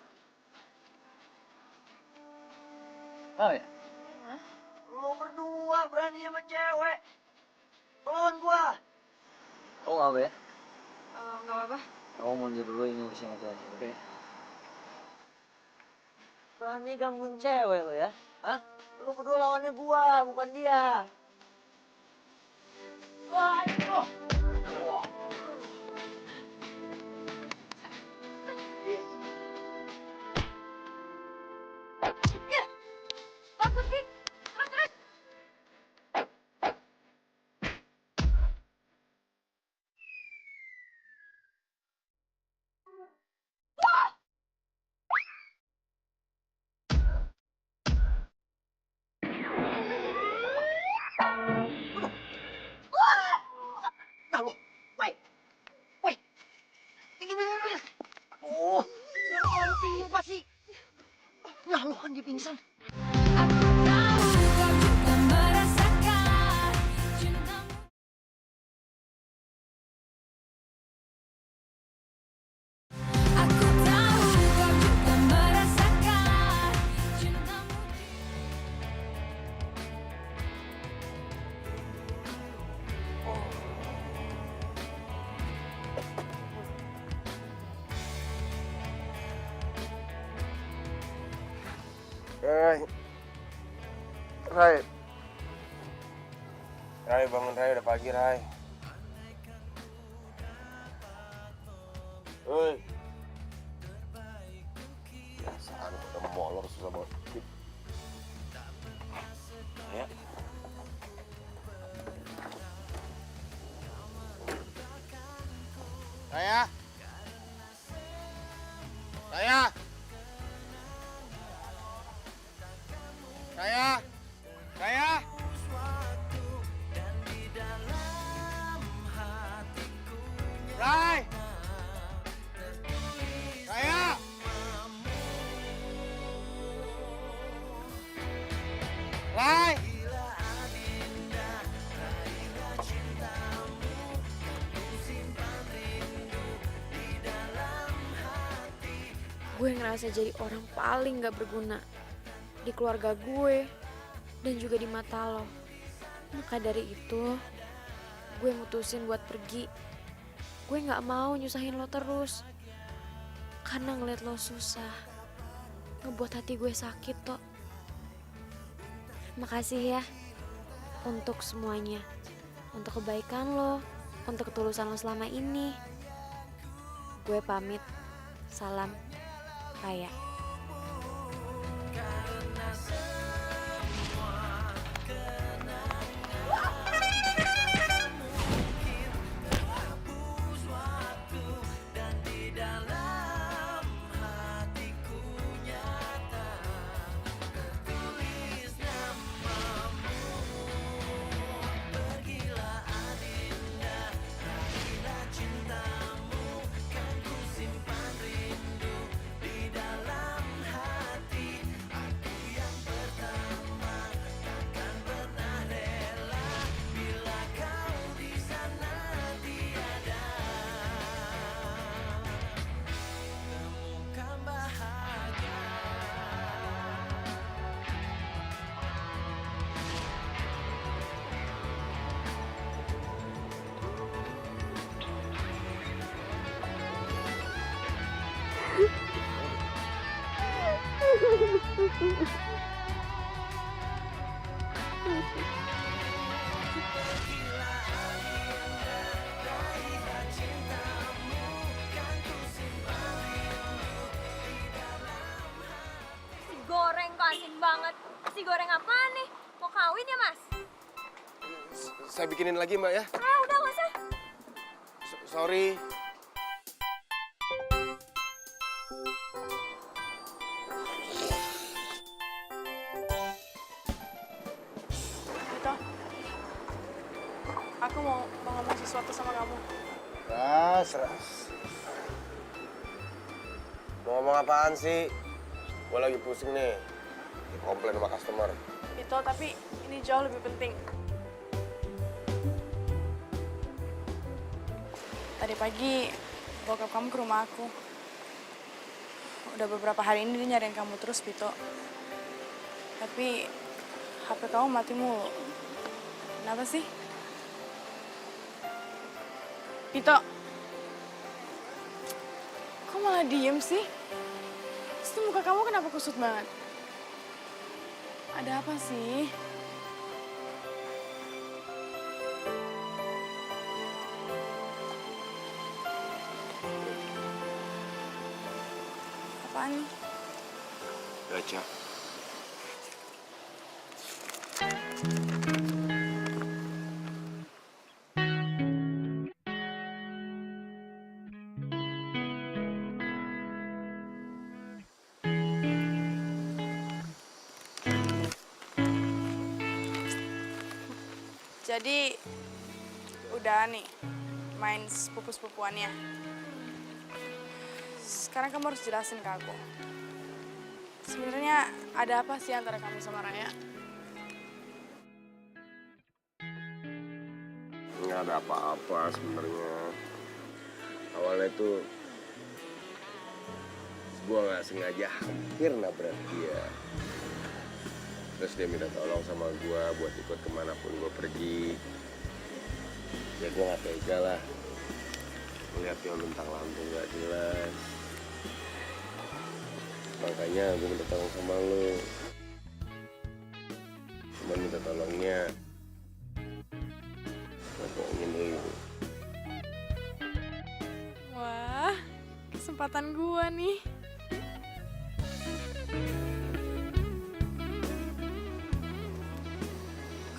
Tahu ya? Lo berdua berani sama cewek. Lawan gua. Oh, apa ya? Nggak apa-apa. Kamu mundur dulu ini urusan aja. Oke. Berani gangguin cewek lo ya? Hah? Lu berdua lawannya gua, bukan dia. Wah, itu. Bagus sih. Terus. Nah, lo. Woi. Woi. Ini. Oh, lu timpa sih. Nah, lu kan dia pingsan. Aku tahu kau juga merasakan cintamu. Aku tahu kau juga merasakan cintamu. Rai. Rai, bangun Rai, udah pagi Rai. Hei. Biasaan udah molor susah banget. Ya. Raya. Raya. Raya. Raya. Rai. Raya. Rai. Gue ngerasa jadi orang paling gak berguna di keluarga gue dan juga di mata lo. Maka dari itu, gue mutusin buat pergi. Gue gak mau nyusahin lo terus. Karena ngeliat lo susah, ngebuat hati gue sakit tok. Makasih ya untuk semuanya. Untuk kebaikan lo, untuk ketulusan lo selama ini. Gue pamit. Salam. Raya. Saya bikinin lagi Mbak ya. Ah, udah nggak usah. Sorry. Vito, aku mau ngomong sesuatu sama kamu. Ras. Mau ngomong apaan sih? Gue lagi pusing nih. Komplain sama customer. Vito, tapi ini jauh lebih penting. Tadi pagi, bokap kamu ke rumah aku. Udah beberapa hari ini dia nyariin kamu terus, Vito. Tapi HP kamu mati mulu. Kenapa sih? Vito, kok malah diem sih? Terus tuh muka kamu kenapa kusut banget? Ada apa sih? Apaan nih? Gacha. Jadi, udah nih, main sepupu-sepupuannya. Sekarang kamu harus jelasin ke aku. Sebenarnya ada apa sih antara kamu sama Raya? Nggak ada apa-apa sebenarnya. Awalnya tuh gue nggak sengaja hampir nabrak dia. Terus dia minta tolong sama gue buat ikut kemanapun gue pergi. Ya gue nggak tega lah. Melihat dia luntang-lantung nggak jelas. Makanya gue minta tolong sama lo. Cuma minta tolongnya bohongin lo. Wah, kesempatan gua nih.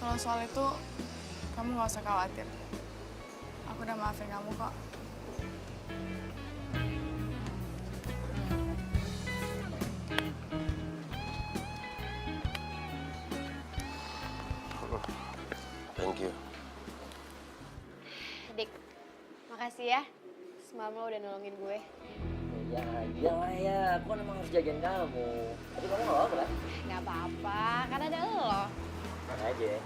Kalau soal itu, kamu gak usah khawatir. Aku udah maafin kamu kok. Thank you. Dik, makasih ya. Semalam lo udah nolongin gue. Ya, iyalah ya. Aku kan emang harus jagain kamu. Tapi kamu nggak apa-apa kan? Gak apa-apa, karena ada lo. Mana aja ya.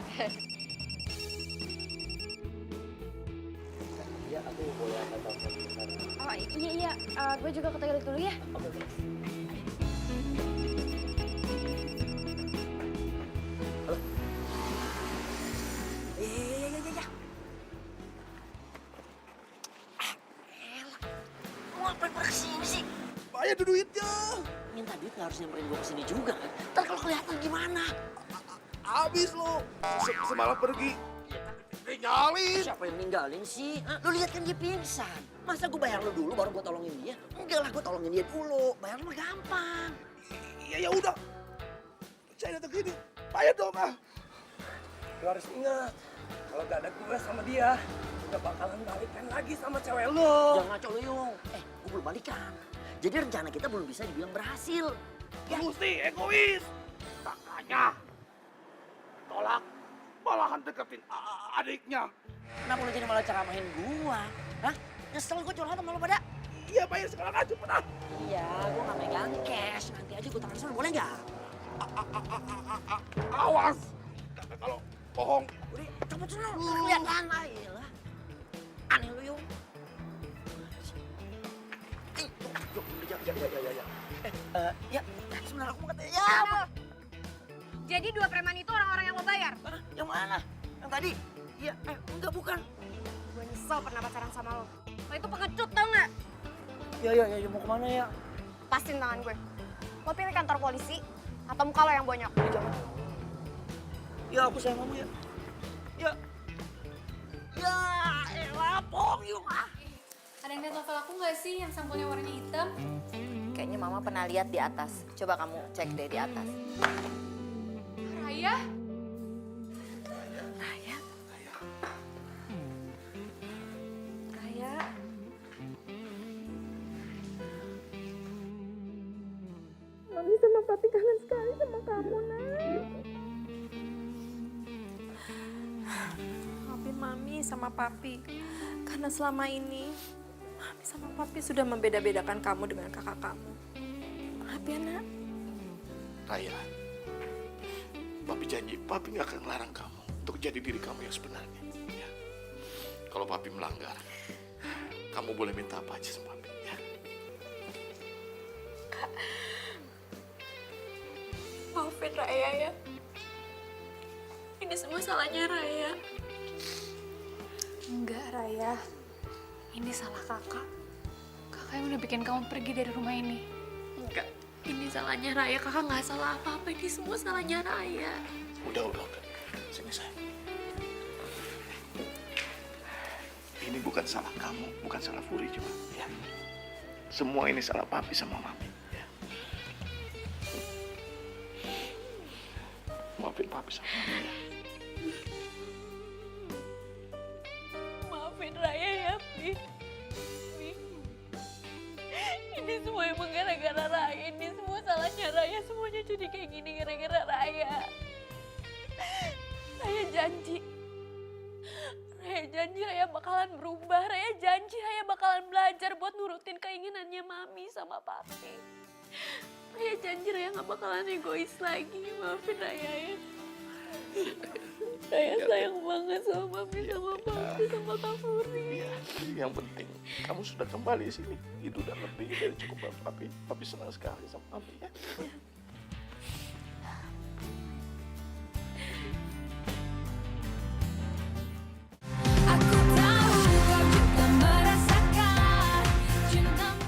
Iya, aku boleh angkat telepon sebentar. Oh iya, gue juga ke toilet dulu ya. Oke, oke. Halo? Iya. Mau ngapain pada kesini sih? Bayar duitnya. Minta duit nggak harus nyamperin gue kesini juga kan? Ntar kalau kelihatan gimana? Habis lo. Semalam pergi. Tinggalin. Siapa yang ninggalin sih? Hah? Lu lihat kan dia pingsan. Masa gue bayar lu dulu baru gue tolongin dia? Enggak lah, gue tolongin dia dulu. Bayar lu mah gampang. Ya udah. Saya datang gini. Bayar dong ah. Lu harus ingat, kalau gak ada gue sama dia, udah bakalan balikan lagi sama cewek lu. Jangan ngaco lu, Yung. Gue belum balikan. Jadi rencana kita belum bisa dibilang berhasil. Ya. Mesti egois. Makanya tolak, malahan deketin adiknya. Kenapa lu jadi malah ceramahin gua? Hah? Nyesel gue curhat sama lu pada? Iya bayar sekarang aja pernah. Iya, gue gak megang cash. Nanti aja gue transfer, boleh nggak? Awas. Kalau bohong. Udah, cepet sana. Kelihatan lah. Iyalah. Aneh lu, Yung. Ya, sebenarnya aku mau katanya. Ya, apa? Jadi 2 preman itu orang-orang yang lo bayar? Hah? Yang mana? Yang tadi? Iya, enggak bukan. Gue nyesel pernah pacaran sama lo. Lo itu pengecut tau nggak? Ya, mau kemana ya? Lepasin tangan gue. Lo pilih kantor polisi atau muka lo yang bonyok? Ya, aku sayang kamu ya. Ya, elah, bohong Yung ah. Ada yang lihat novel aku nggak sih yang sampulnya warnanya hitam? Kayaknya Mama pernah lihat di atas. Coba kamu cek deh di atas. Raya? Raya? papi kangen sekali sama kamu, Nak. Maafin Mami sama Papi, karena selama ini Mami sama Papi sudah membeda-bedakan kamu dengan kakak kamu. Maaf ya, Nak. Raya, Papi janji Papi nggak akan melarang kamu untuk jadi diri kamu yang sebenarnya. Ya. Kalau Papi melanggar, kamu boleh minta apa aja sama Papi. Ya. Kak, maafin Raya ya. Ini semua salahnya Raya. Enggak, Raya. Ini salah kakak. Kakak yang udah bikin kamu pergi dari rumah ini. Enggak, ini salahnya Raya. Kakak nggak salah apa-apa. Ini semua salahnya Raya. Udah. Sini sayang. Ini bukan salah kamu, bukan salah Furi juga. Ya. Semua ini salah Papi sama Mami. Ya. Maafin Papi sama Mami. Ya. Maafin Raya ya, Pi. Ini semua emang gara-gara Raya. Ini semua salahnya Raya. Semuanya jadi kayak gini gara-gara Raya. Raya janji Raya bakalan berubah. Raya janji Raya bakalan belajar buat nurutin keinginannya Mami sama Papi. Raya janji Raya gak bakalan egois lagi. Maafin Raya ya. Raya sayang banget sama Mami sama Papi sama Kak Furi. Ya, yang penting kamu sudah kembali sini. Itu udah lebih dari cukup buat Papi. Papi senang sekali sama Papi. Ya. Aku tahu kau juga merasakan cintamu.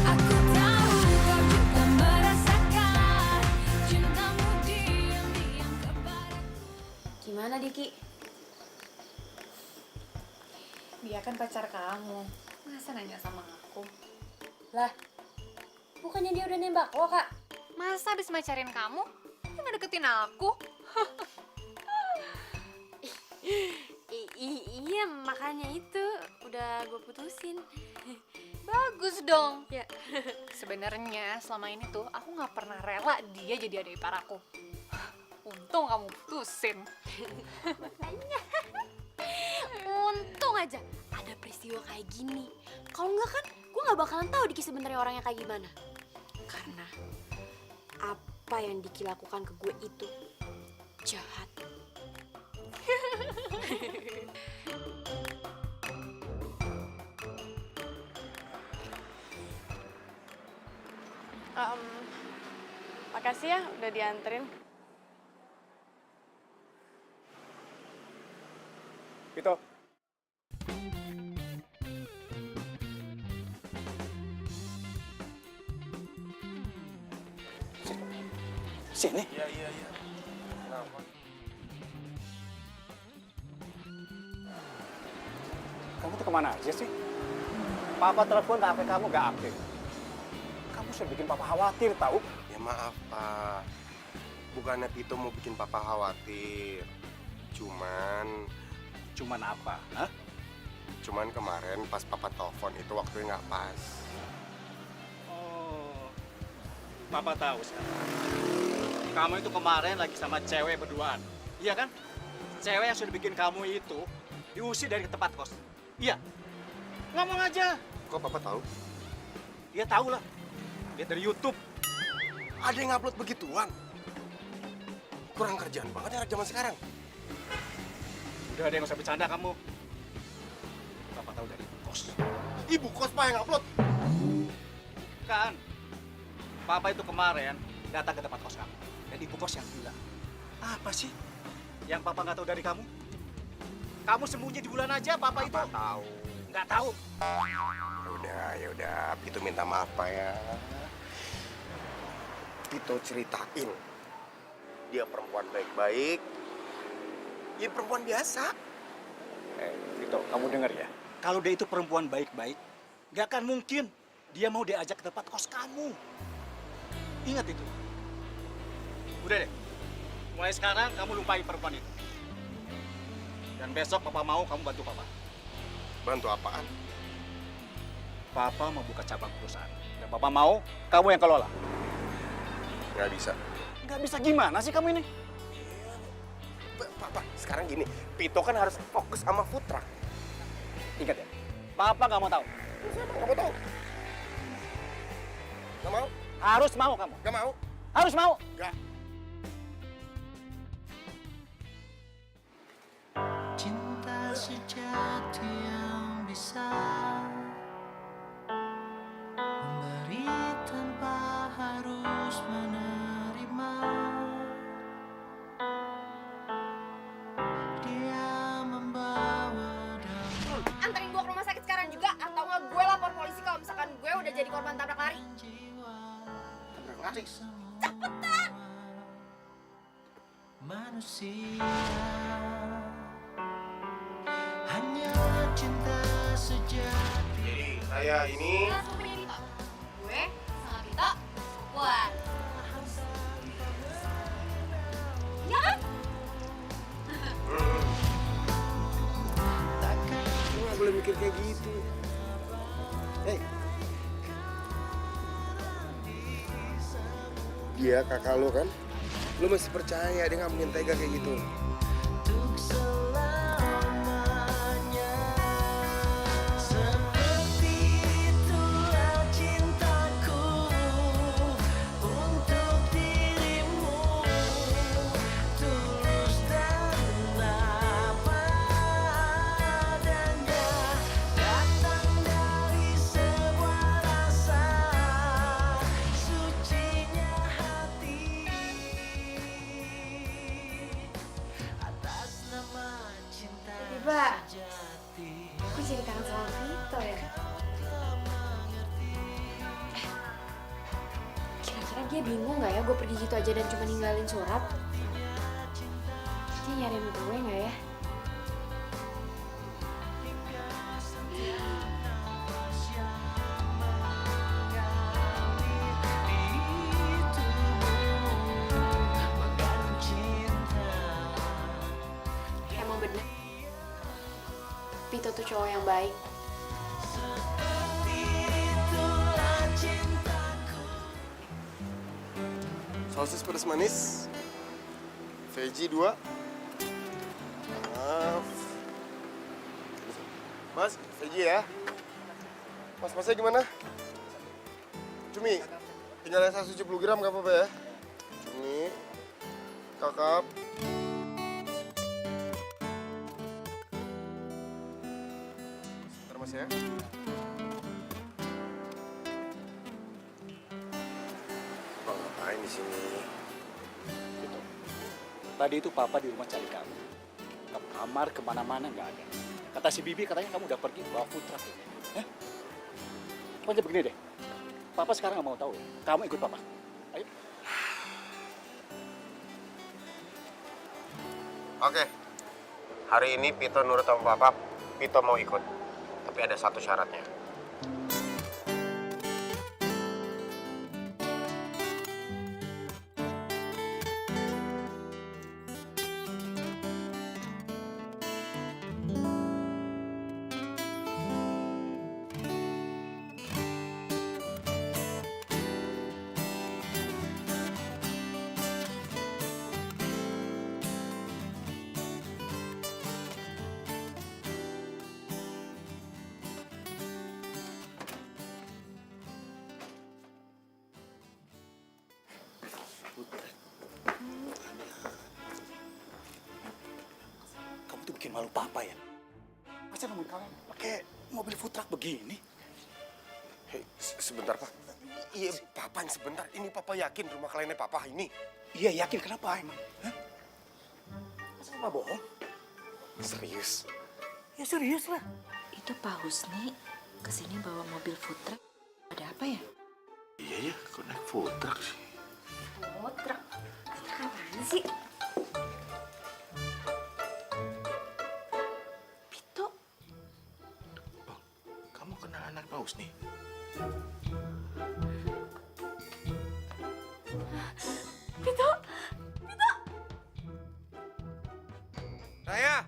Aku tahu kau juga merasakan cintamu diam-diam kepadaku. Gimana Diki? Dia kan pacar kamu. Masa nanya sama aku? Lah, bukannya dia udah nembak lo, Kak? Masa habis macarin kamu, dia nggak deketin aku? Iya, makanya itu udah gue putusin. Bagus dong. Ya. Sebenarnya selama ini tuh aku nggak pernah rela dia jadi adik ipar aku. Untung kamu putusin. Untung aja ada peristiwa kayak gini. Kalau enggak kan gue nggak bakalan tahu Diki sebenarnya orangnya kayak gimana. Karena apa yang Diki lakukan ke gue itu jahat. Makasih ya udah dianterin. Vito. Sini. Iya. Kenapa? Kamu tuh kemana aja sih? Papa telepon HP kamu gak aktif. Kamu sudah bikin Papa khawatir tahu? Ya maaf, Pak. Bukannya Tito mau bikin Papa khawatir. Cuman apa? Hah? Cuman kemarin pas Papa telepon itu waktunya nggak pas. Oh, Papa tahu sekarang. Kamu itu kemarin lagi sama cewek berduaan. Iya kan? Cewek yang sudah bikin kamu itu diusir dari tempat kos. Iya. Ngomong aja. Kok Papa tahu? Dia tahu lah. Lihat dari YouTube. Ada yang upload begituan? Kurang kerjaan banget ya anak zaman sekarang. Udah ada yang usah bercanda kamu. Papa tahu dari kos. Ibu kos Pak yang upload. Kan. Papa itu kemarin datang ke tempat kos kamu. Dan ibu kos yang bilang. Apa sih yang Papa nggak tahu dari kamu? Kamu sembunyi di bulan aja, Papa itu. Tahu. Nggak tahu. Ya udah, Tito minta maaf Pak ya. Tito ceritain. Dia perempuan baik-baik. Ya perempuan biasa. Vito, kamu dengar ya? Kalau dia itu perempuan baik-baik, nggak akan mungkin dia mau diajak ke tempat kos kamu. Ingat itu. Udah deh, mulai sekarang kamu lupain perempuan itu. Dan besok Papa mau kamu bantu Papa. Bantu apaan? Papa mau buka cabang perusahaan. Dan Papa mau kamu yang kelola. Nggak bisa. Nggak bisa gimana sih kamu ini? Pak, sekarang gini, Pito kan harus fokus sama food truck. Ingat ya, Papa nggak mau tahu. Nggak mau tahu. Nggak mau? Harus mau kamu. Nggak mau? Harus mau. Nggak. Cinta sejati yang bisa memberi tanpa harus menerima. Dia membawa Anterin gue ke rumah sakit sekarang juga, atau nggak gue lapor polisi kalau misalkan gue udah jadi korban tabrak lari. Tabrak lari? Cepetan! manusia. Hanya cinta sejati. Jadi saya ini Gue sama Pito buat. Ya kan? Lu nggak boleh mikir kayak gitu. Hei, dia kakak lo kan? Lo masih percaya dia nggak mungkin tega kayak gitu? Untuk selamanya. Seperti itulah cintaku untuk dirimu. Tulus dan apa adanya. Datang dari sebuah rasa sucinya hati. Atas nama cinta Tiba, sejati. aku jadi kangen sama Pito ya. Kira-kira dia bingung nggak ya gue pergi gitu aja dan cuma ninggalin surat? Dia nyariin gue nggak ya? Emang bener, Pito tuh cowok yang baik. Sosis pedas manis, veggie 2. Maaf. Mas, veggie ya. Masnya gimana? Cumi, tinggal 170 gram gak apa-apa ya? Cumi, kakap. Sebentar mas ya. Bang, ngapain di sini? Gitu. Tadi itu Papa di rumah cari kamu. Ke kamar, kemana-mana nggak ada. Kata si Bibi katanya kamu udah pergi bawa food truck ini. Hah? Pokoknya begini deh. Papa sekarang nggak mau tahu ya. Kamu ikut Papa. Ayo. Oke. Hari ini Pito nurut sama Papa. Pito mau ikut. Tapi ada satu syaratnya. Kamu tuh bikin malu Papa ya. Masa nemuin kamu pakai mobil food truck begini? Hei, sebentar Pak. Iya, Papa yang sebentar. Ini Papa yakin rumah kliennya Papa ini. Iya yakin, kenapa emang? Hah? Masa Papa bohong? Serius. Ya serius lah. Itu Pak Husni kesini bawa mobil food truck. Ada apa ya? Iya ya, kok naik food truck sih? Oh, truk. Truk apaan sih? Pito, Bang, kamu kenal anak Paus nih? Pito! Raya!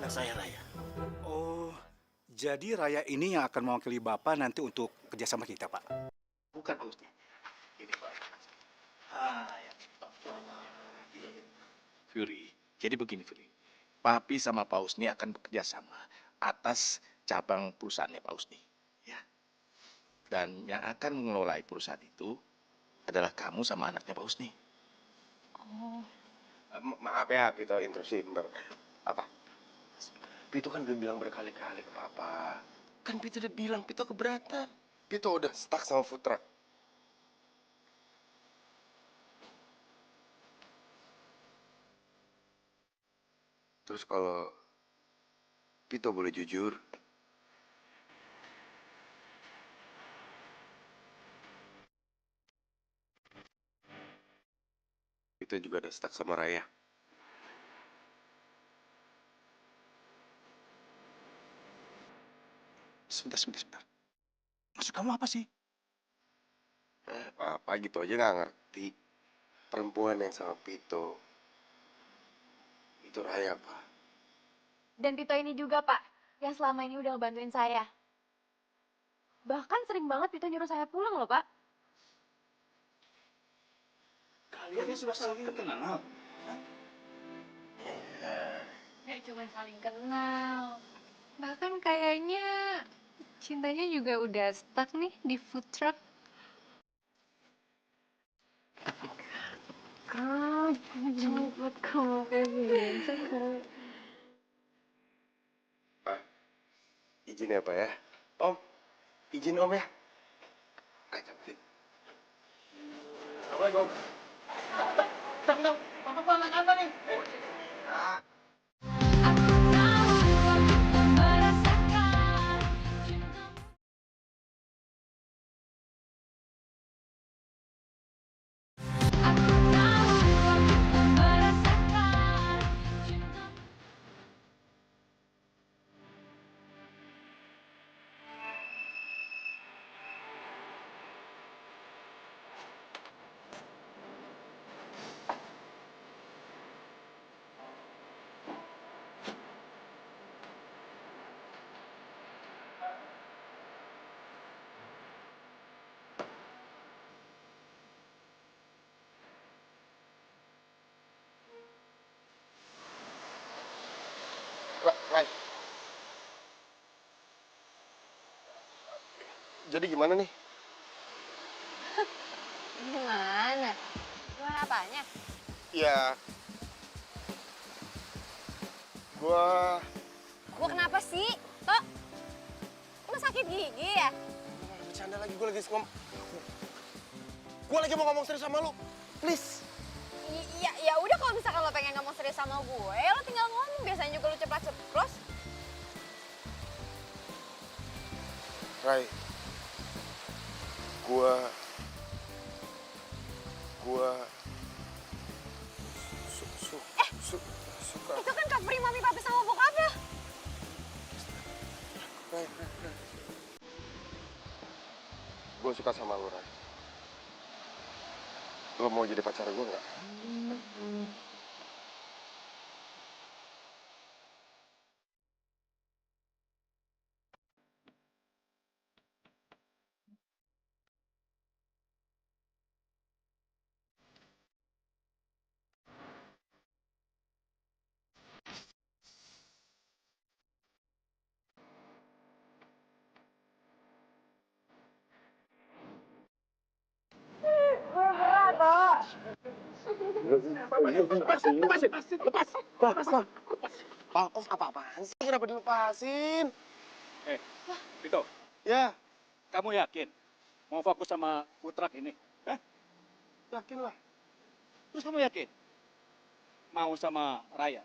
anak saya Raya. Oh, jadi Raya ini yang akan mewakili Bapak nanti untuk kerjasama kita, Pak. Bukan Pak Husni. Ini Pak. Fury, jadi begini Fury. Papi sama Pak Husni akan bekerja sama atas cabang perusahaannya Pak Husni. Ya. Dan yang akan mengelola perusahaan itu adalah kamu sama anaknya Pak Husni. Oh. Maaf ya, Pito intrusi bentar. Apa? Pito kan udah bilang berkali-kali ke Papa. Kan Pito udah bilang, Pito keberatan. Pito udah stuck sama food truck. Terus kalau Pito boleh jujur, Pito juga udah stuck sama Raya. Sebentar. Maksud kamu apa sih? Papa gitu aja nggak ngerti. Perempuan yang sama Pito, itu Raya, Pak. Dan Pito ini juga, Pak, yang selama ini udah ngebantuin saya. Bahkan sering banget Pito nyuruh saya pulang loh, Pak. Kalian sudah saling kenal. Ya cuma saling kenal. Bahkan kayaknya cintanya juga udah stuck nih di food truck. Kak, jangan buat kamu kayak gini. Pak, izin ya Pak ya. Om, izin Om ya. Ayo, Pit. Assalamualaikum. Tengok, Papa kok anak-anak nih? Rai. Jadi gimana nih? Gimana? Gimana apanya? Ya, gua Gua kenapa sih? Tok? Lu sakit gigi ya? bercanda lagi, gua lagi ngomong. Gua lagi mau ngomong serius sama lu. Please. Ya udah kalau misalkan lo pengen ngomong serius sama gue, lo tinggal ngomong. Biasanya juga lo ceplos-ceplos. Rai. Gua suka. Itu kan cover mami papi sama bokap ya? Rai. Gua suka sama lu, Rai. Lo mau jadi pacar gue nggak? Lepas. Apa-apaan sih? Kenapa dilepasin? Vito. Ya, Kamu yakin mau fokus sama food truck ini? yakin lah. Terus kamu yakin mau sama Raya?